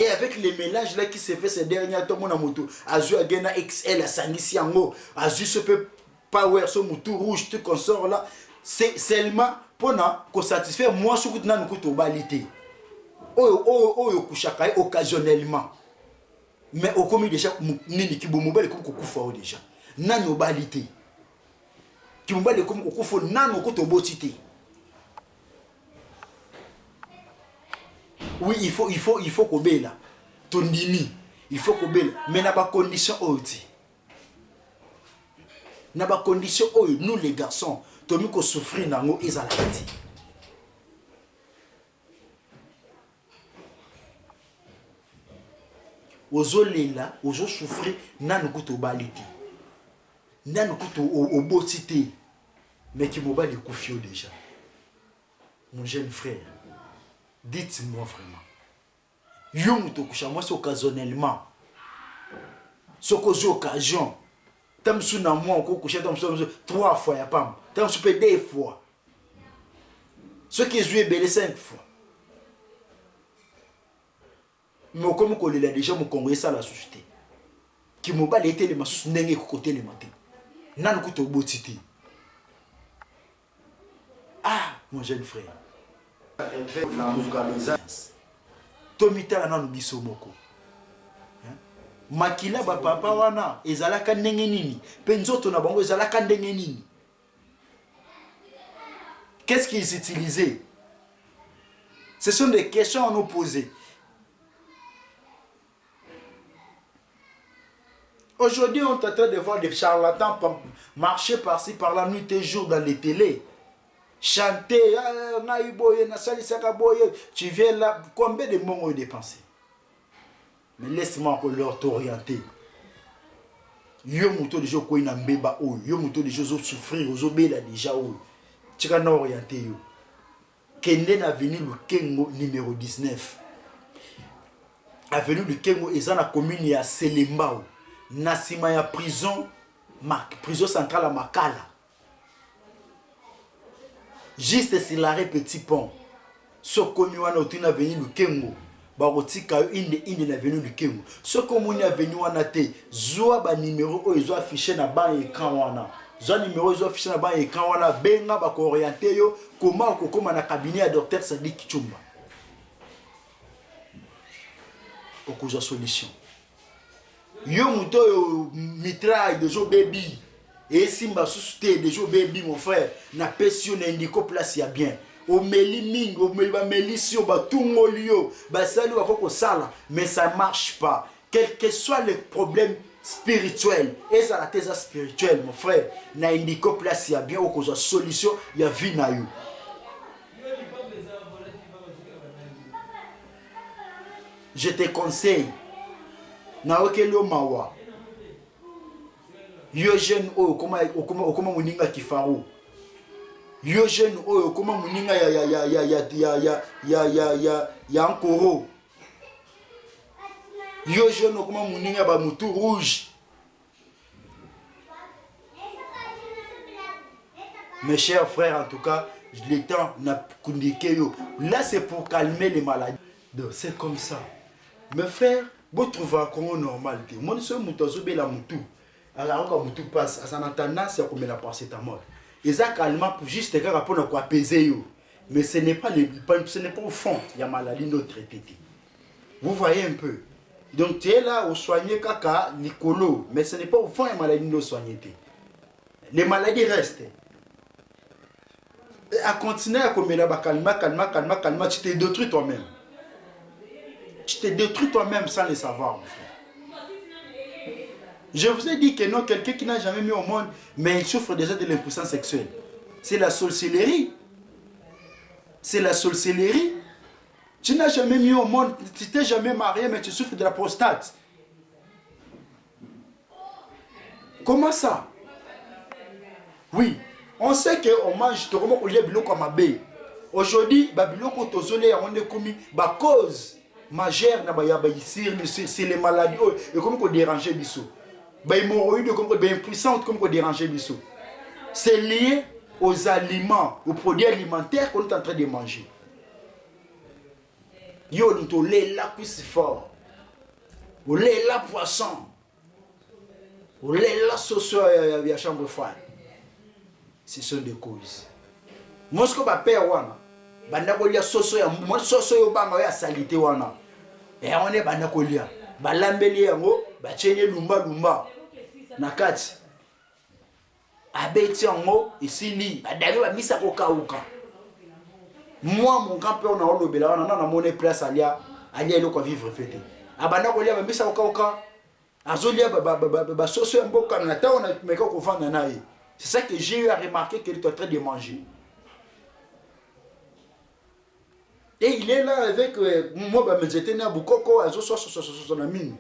Et avec les mélanges là qui se fait ces derniers temps, mon amour, Azu Agena XL, Sangisi Yango, Azu se peut power, son moutou rouge, tout qu'on sort là, c'est seulement pour qu'on satisfait moi, ce que nous avons au balité. Oh, couchaka occasionnellement. Mais au commis déjà, Nini qui boumou, comme Koufao déjà. Nan balité. kimobali comme kokufo nano ko tobotite. Oui, il faut kobela. Tondimi, il faut kobela. Mais na ba condition oti. Na ba condition oyo nous les garçons, tomi ko souffrir nango ezalati. Ozo lela, ozo souffrir nanu ko to baliti. Nanu ko to obotite. Mais qui mobali kufio déjà. Mon jeune frère, dites-moi vraiment. Yo muto kusha moi c'est occasionnellement. C'est cause occasion. Tam sou na moi ko kusha tam sou 3 fois ya pam. Tam sou peut 2 fois. Ce qui est joué belé 5 fois. Mais comme ko le déjà mon congolais ça la société. Qui mo ba l'été les masus ndenge ko côté les matin. Nan ko to botiti. Ah, mon jeune frère. Tomita na biso moko. Makila ba papa wana ezalaka ndenge nini? Pe nzoto na bango ezalaka ndenge nini? Qu'est-ce qu'ils utilisaient? Ce sont des questions à nous poser. Aujourd'hui, on est en train de voir des charlatans marcher par-ci, par-là, nuit et jour dans les télés. Chanter, tu viens là, combien de mots ont dépensé? Mais laisse-moi encore leur t'orienter. Yo muto déjà ko ina mbeba o, yo muto déjà zo souffrir, zo bela déjà o. Tu vas orienter yo. Kende na avenue Lukengo numéro 19. Avenue Lukengo ezana commune ya Selembao. Na sima ya prison centrale à Makala. Juste sur l'arrêt Petit Pont. Ce commun wana otuna avenue Lukengo. Barotika inde na avenue Lukengo. Ce commun avenue wana te zoa ba numéro o ezo affiché na ban écran wana. Zoa numéro ezo affiché na ban écran wana benga ba ko orienter yo comment okoma na cabinet ya docteur Sadik Chumba. Okuza solution. Yo muto yo mitraille de jo baby. Et simba susute de jo baby mon frère na pession na indico place ya bien. O meli mingo, o meli ba melisio ba tungolio, ba sali wa ko sala, mais ça marche pas. Quel que soit le problème spirituel, et ça la thèse spirituelle mon frère, na indico place ya bien o ko solution ya vie na yo. Je te conseille na okelo mawa. Yo jeune o okoma muninga kifaru. Yo jeune o okoma muninga ya ankoro. Yo jeune okoma muninga ba mutu rouge. Mes chers frères, en tout cas, le temps n'a kundiké yo. Là c'est pour calmer les maladies. Donc c'est comme ça. Mes frères, vous trouvez un Congo normal. Moi, je suis la moutou. Alors, quand moutou passe, ça a tendance à comme la paracétamol. Et ça, calmement, pour juste pour apaiser. Mais ce n'est pas au fond, il y a maladie non traitée. Vous voyez un peu. Donc, tu es là au soigner caca, Nicolo. Mais ce n'est pas au fond, il y a maladie non soignée. Les maladies restent. Et à continuer à comme calma, tu t'es détruit toi-même. Tu te détruis toi-même sans le savoir, mon frère. Je vous ai dit que non, quelqu'un qui n'a jamais mis au monde, mais il souffre déjà de l'impuissance sexuelle. C'est la sorcellerie. C'est la sorcellerie. Tu n'as jamais mis au monde, tu t'es jamais marié, mais tu souffres de la prostate. Comment ça? Oui, on sait qu'on mange, on lié biloko comme abeille. Aujourd'hui, biloko tozolé, on est commis, cause majeure c'est les maladies et comme qu'on dérange biso. Hémorroïdes comme qu'on impuissante comme qu'on dérange biso. C'est lié aux aliments, aux produits alimentaires qu'on est en train de manger. Yo nous lait là plus fort. Au lait là poisson. Au lait là sauce à chambre froide. Ce sont des causes. Moi ce que ma père wana bandakolia soso ya mo soso yo banga ya salité wana et on est bandakolia balambeli yango bachenye lumba na kati abeti yango esili adali ba misa ko kauka moi mon grand-père on a olobela on a monnaie place alia eloko vivre fêter abanda ko lia ba misa ko kauka azolia ba soso mboka na ta on a meka ko vendre na ye. C'est ça que j'ai eu à remarquer qu'il est en train de manger. Et il est là avec moi, j'étais né à Bukoko, à son ami.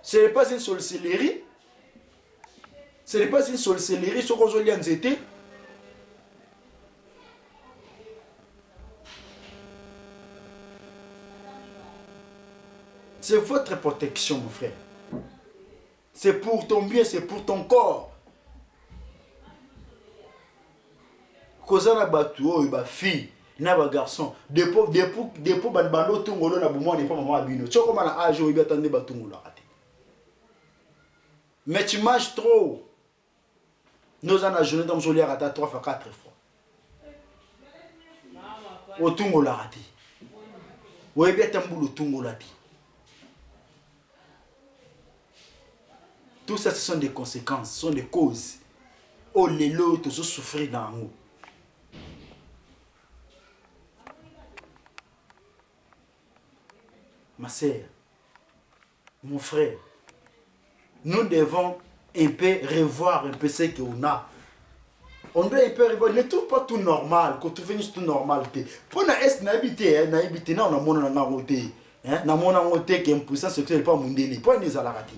Ce n'est pas une sorcellerie. Ce n'est pas une sorcellerie, ce qu'on a dit. C'est votre protection, mon frère. C'est pour ton bien, c'est pour ton corps. Kozana batu oyo ba fille na ba garçon depo bando tungolo na bumo ne pa maman abino tshoko mana âge oyo batande batungolo raté mais tu manges trop nous en a journée dans jolie rata 3 fois 4 fois au tungolo raté oyo betambulo tungolo raté. Tout ça ce sont des conséquences, ce sont des causes. Oh les lots tous souffrir dans nous. Ma sœur, mon frère, nous devons un peu revoir un peu ce qu'on a. On doit un peu revoir, ne trouve pas tout normal, qu'on trouve tout normal. Pour n'habiter, n'habiter, non, on a mon côté, na mon côté qui est impuissant sexuel pas mon délit. Pour nous à la rater.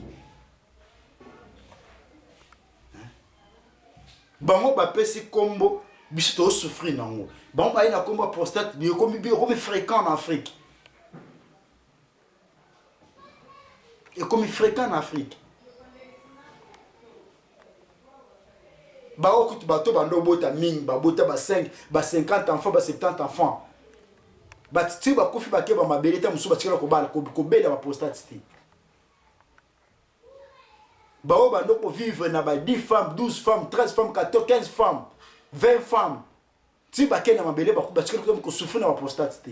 Bango ba pesi combo, biso souffrir nango. Bango ba ina combo prostate, bio comme fréquent en Afrique. Et comme fréquent en Afrique. Ba okut bato bando bota ming, ba bota ba 5, ba 50 enfants, ba 70 enfants. Ba titi ba kofi ba ke ba mabeleta musu ba tikala ko bala ko bela ba prostate. Bao bando pour vivre na ba 10 femmes, 12 femmes, 13 femmes, 14, 15 femmes, 20 femmes. Si ba ke na mabele ba tikala ko souffrir na ba prostate.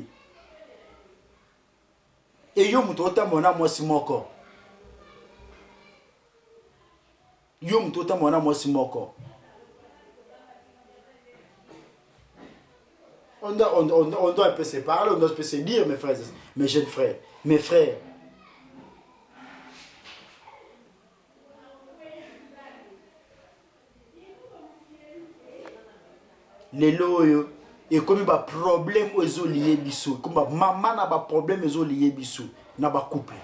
Et yo muto ota mona mwasi moko. Yo muto ota mona mwasi moko. On doit un peu se parler, on doit un peu se dire, mes frères, mes jeunes frères, mes frères. Les loyaux, et comme il y a des problèmes aux liés bisous, comme maman a des problèmes aux liés bisous, n'a pas couple.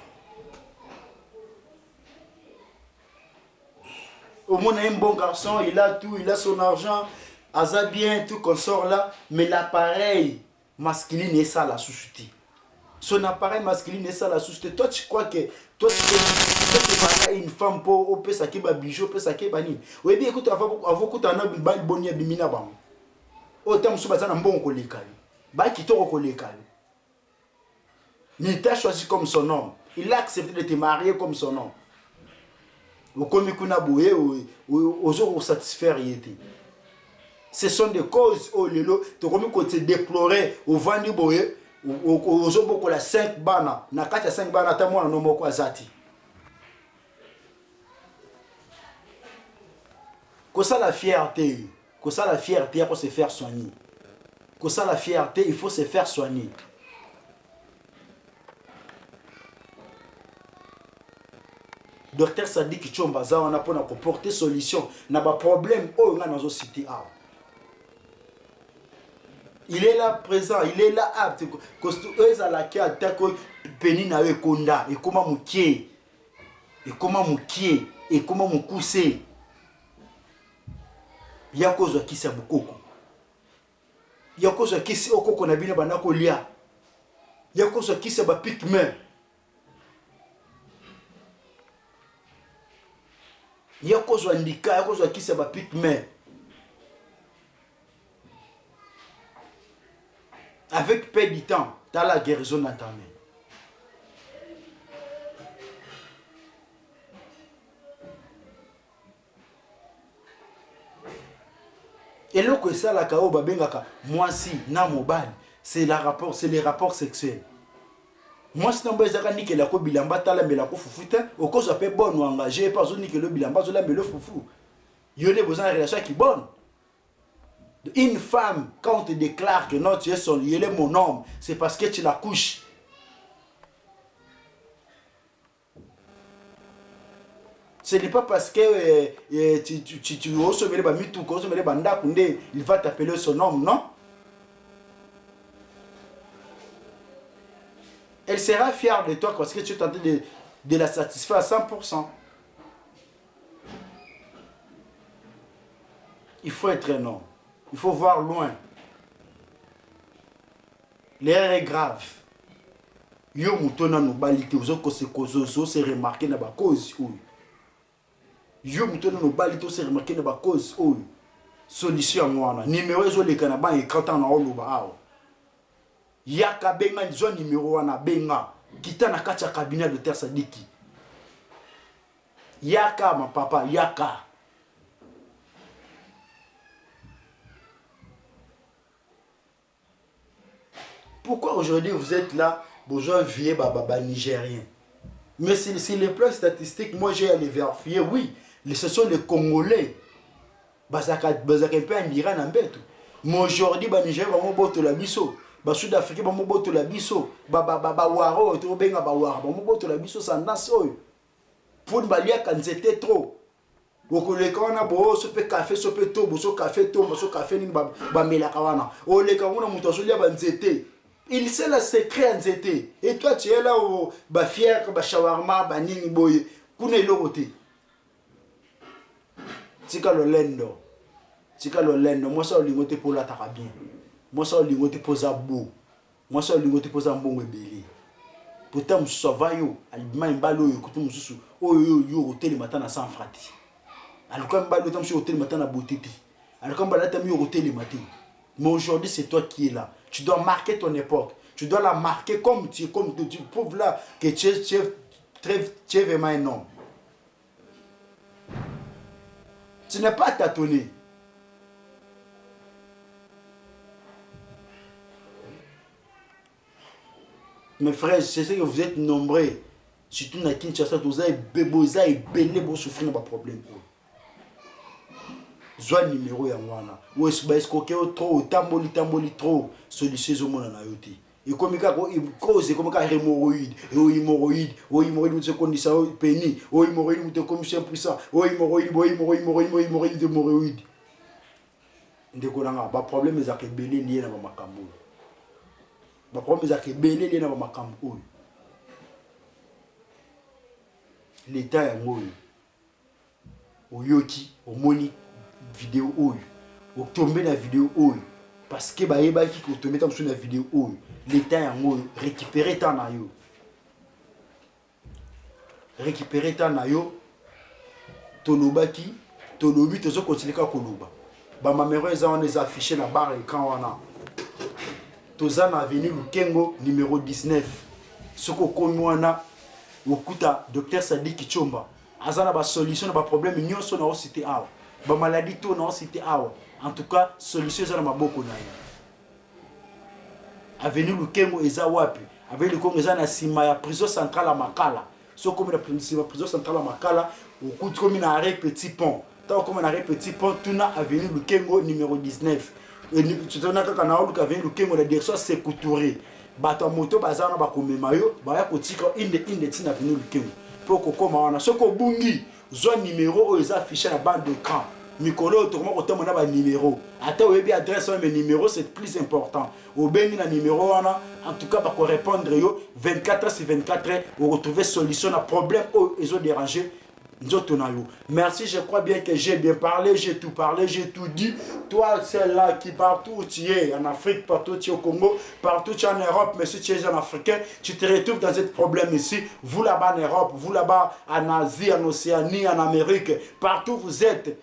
Au moins, un bon garçon, il a tout, il a son argent. Aza bien, tout qu'on sort là, mais l'appareil masculin est ça la société. Son appareil masculin est ça la société. Toi, tu crois que toi, tu es une femme pour au pesa qui ba bijou, pesa qui ba ni. Oui, bien écoute, avant que tu en aies ba bonnier bimina bam. Autant que tu as un bon collègue. Ba qui t'ont collègue. Il t'a choisi comme son homme. Il a accepté de te marier comme son homme. Ou comme il a boué, aux jours satisfaire y était. Ce sont des causes au lelo to comme côté déplorer au vandi boye au beaucoup la 5 bana na kati ya 5 bana ta mwana no moko azati ko ça la fierté pour se faire soigner ko ça la fierté il faut se faire soigner. Docteur Sadik Tshomba za on a pour porter solution na ba problème o nga nazo cité a. Il est là présent, il est là apte. Eux à la qui attaque peni na we konda et comment mukie et comment mukuse. Ya kozo kisa bukoko. Ya kozo kisa okoko na bina bana kolia. Ya kozo kisa ba pigment. Ya kozo ndika, ya kozo kisa ba pigment. Avec peu de temps, tu as la guérison dans ta main. Et là que ça la kao babengaka moi si na mobile, c'est les rapports sexuels. Moi si n'amba ezaka ni que la ko bilamba tala mais la ko fufuta, au cause appelle bon ou engagé pas zoni que le bilamba zo la mais le fufu. Il y a besoin de relation qui est bonne. Une femme, quand on te déclare que non, tu es son, il est mon homme, c'est parce que tu la couches. Ce n'est pas parce que tu oses se mettre il va t'appeler son homme, non? Elle sera fière de toi parce que tu es tenté de la satisfaire à 100%. Il faut être un homme. Il faut voir loin. L'erreur est grave. Yo mutona no balite uzoko se kozozo se remarquer na ba cause ou. Yo mutona no balite se remarquer na ba cause ou. Solution mwana. Numéro ezo le kana ba écran na oluba awo. Yaka benga nzo numéro wana benga. Kita na kati ya cabinet de Dr Sadiki. Yaka ma papa yaka. Pourquoi aujourd'hui vous êtes là, besoin vieux baba nigérien? Mais si les plans statistiques, moi j'ai à les vérifier, oui, ce sont les Congolais. Bazaka un peu en Iran en bête. Mais aujourd'hui, les Nigériens vont botter la biso. Les Sud-Africains vont botter la biso. Waro, tu vas Waro, vont botter la biso sans naso. Pour Balia quand c'était trop. Beaucoup les gens ont sope café, sope tobo, so café tobo, so café ni ba melakawana. O les gens ont mutasuli banzete. Il sait le secret en zete. Et toi tu es là où ba fier, ba shawarma, ba nini boye. Kune logote. Tika lo lendo. Tika lo lendo. Moi ça lingote pour la taka bien. Moi ça lingote posa beau. Moi ça lingote posa mbongo ebele. Pourtant msova yo, alibima mbalo yo kutu mususu. Oyo yo hotel matin na sans frati. Alors mbalo tam hotel matin na botiti. Alors mbalo tam yo hotel matin. Mais aujourd'hui c'est toi qui es là. Tu dois marquer ton époque. Tu dois la marquer comme tu prouves là que tu es vraiment un homme. Tu n'es pas tâtonné. Mes frères, je sais que vous êtes nombreux. Surtout dans Kinshasa, vous avez belé pour souffrir de problème. Soit numéro ya mwana. Ou est-ce que trop, tamboli trop, solution au monde na yote. Et comme il cause comme un hémorroïde, hémorroïde, de condition péni, hémorroïde de commission puissant, hémorroïde de hémorroïde. Ndekolanga, ba problème ezaka belé lié na makambo. Ba problème ezaka belé lié na makambo. L'état ya ngoyo. Oyoki, omoni vidéo oyo otomber na vidéo oyo parce que baeba ki ko tomber tam sur na vidéo oyo l'état yango récupérer temps na yo tolobaki tolobi tozo continuer ka koloba ba mamero eza on les afficher na barre écran wana toza na avenue Lukengo numéro 19 soko komi wana okuta Dr Sadiki Chomba azana ba solution na ba problème nyonso na cité awa. Ba maladie to na cité awa. En tout cas, solution za na maboko na yo. Avenue Lukengo eza wapi? Avenue Lukengo eza na sima ya prison centrale à Makala. So comme la prison centrale à Makala, au coup comme na arrêt petit pont. Tant comme na arrêt petit pont, tout na avenue Lukengo numéro 19. Et tu dona ka na olu avenue Lukengo la direction c'est couturé. Bato moto bazana ba komema yo, ba ya kotika inde tina avenue Lukengo. Pour ko koma wana soko bungi zone numéro aux affiché la bande d'écran. Mikolo autrement autant on a ba numéro. Ata oyebi adresse mais numéro c'est plus important. Au bengi na numéro wana en tout cas pour répondre yo 24 heures sur 24 heures pour retrouver solution à problème ou ils ont dérangé. Merci, je crois bien que j'ai bien parlé, j'ai tout parlé, j'ai tout dit. Toi, celle-là qui partout où tu es, en Afrique, partout où tu es au Congo, partout où tu es en Europe, mais si tu es un Africain, tu te retrouves dans ce problème ici. Vous là-bas en Europe, vous là-bas en Asie, en Océanie, en Amérique, partout où vous êtes.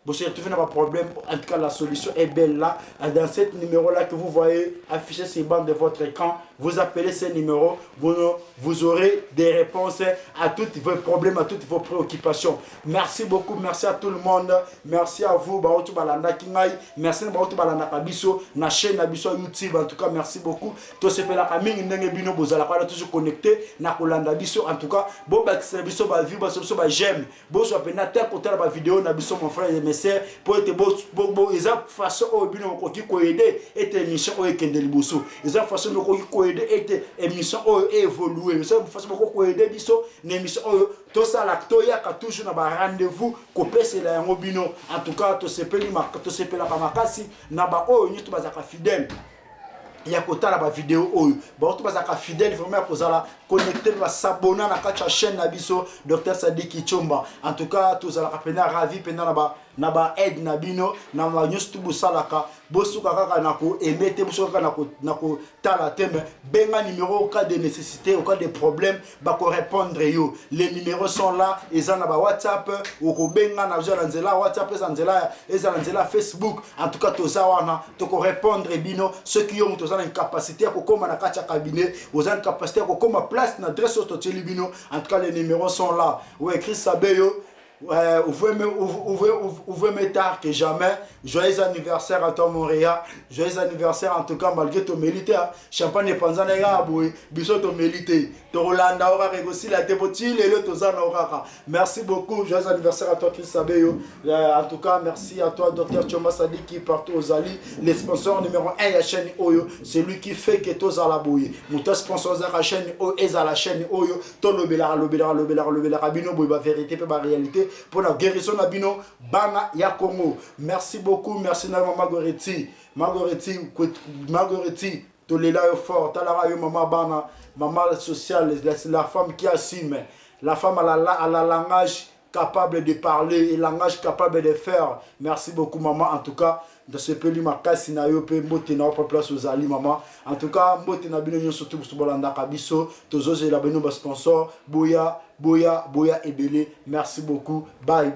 vous se retrouvez dans un problème, en tout cas la solution est belle là. Dans ce numéro-là que vous voyez affiché sur le banc de votre écran, vous appelez ce numéro, vous aurez des réponses à tous vos problèmes, à toutes vos préoccupations. Merci beaucoup, merci à tout le monde, merci à vous, Baotu Balanda Kingai, merci à Baotu Balanda Kabiso, na chaîne Nabiso YouTube, en tout cas merci beaucoup. Tout ce que la famille n'engage bino bozala pas toujours connecté, na Kolanda Biso, en tout cas, bon bah Biso ba vivre, bah j'aime, bon soit penater côté la vidéo Nabiso mon frère et mes sœurs, pour être bon exemple façon au bino qui ko aider et émission au Kendeli Bosso, exemple façon qui ko aider et émission au évoluer, exemple façon ko aider Biso, émission tout ça là toya ka toujours na ba rendez-vous ko pese la yango bino, en tout cas to sepeli la kamakasi na ba o nyuto bazaka fidèle. Il y a côté la vidéo oyo ba to bazaka fidèle vraiment kozala connecter ba s'abonner na kacha chaîne na biso Dr Sadiki Tshomba. En tout cas tous ala pena ravi pena na ba aide na bino na ma news tubu salaka bosuka kaka na ko emete bosuka na ko tala teme benga numéro au cas de nécessité au cas de problème ba ko répondre yo. Les numéros sont là, ils en a ba WhatsApp ou ko benga na zo nzela WhatsApp nzela Facebook. En tout cas toza wana to ko répondre bino ceux qui ont une capacité à koma na kacha cabinet, aux une capacité à koma place na adresse au bino. En tout cas les numéros sont là. Ou écrit Sabeyo. Ouvrez mes tard que jamais. Joyeux anniversaire à toi Montréal. Joyeux anniversaire en tout cas malgré ton mérité. Champagne panzana ya boy. Biso ton mérité. To Rolanda aura réussi la débotille et le tozana aura. Merci beaucoup. Joyeux anniversaire à toi Chris Sabeyo. En tout cas merci à toi Dr Tshomba Sadiki partout aux Ali. Les sponsors numéro 1 la chaîne Oyo. C'est lui qui fait que tous à la bouille. Mouta sponsor à la chaîne Oyo et à la chaîne Oyo. Ton lobela bino boy ba vérité pe ba réalité. Pour la guérison de Bino, Bana ya Congo. Merci beaucoup, merci Maman Marguerite, Tolela fort, Talara Maman Bana, Maman sociale, la femme qui assume, la femme à la langage capable de parler et langage capable de faire. Merci beaucoup maman, en tout cas. Dans ce pays, ma casse na yo pe mbote na pas place aux ali maman. En tout cas, mbote na bino surtout pour bolanda kabiso, tozo la bino ba sponsor, boya ebele. Merci beaucoup. Bye.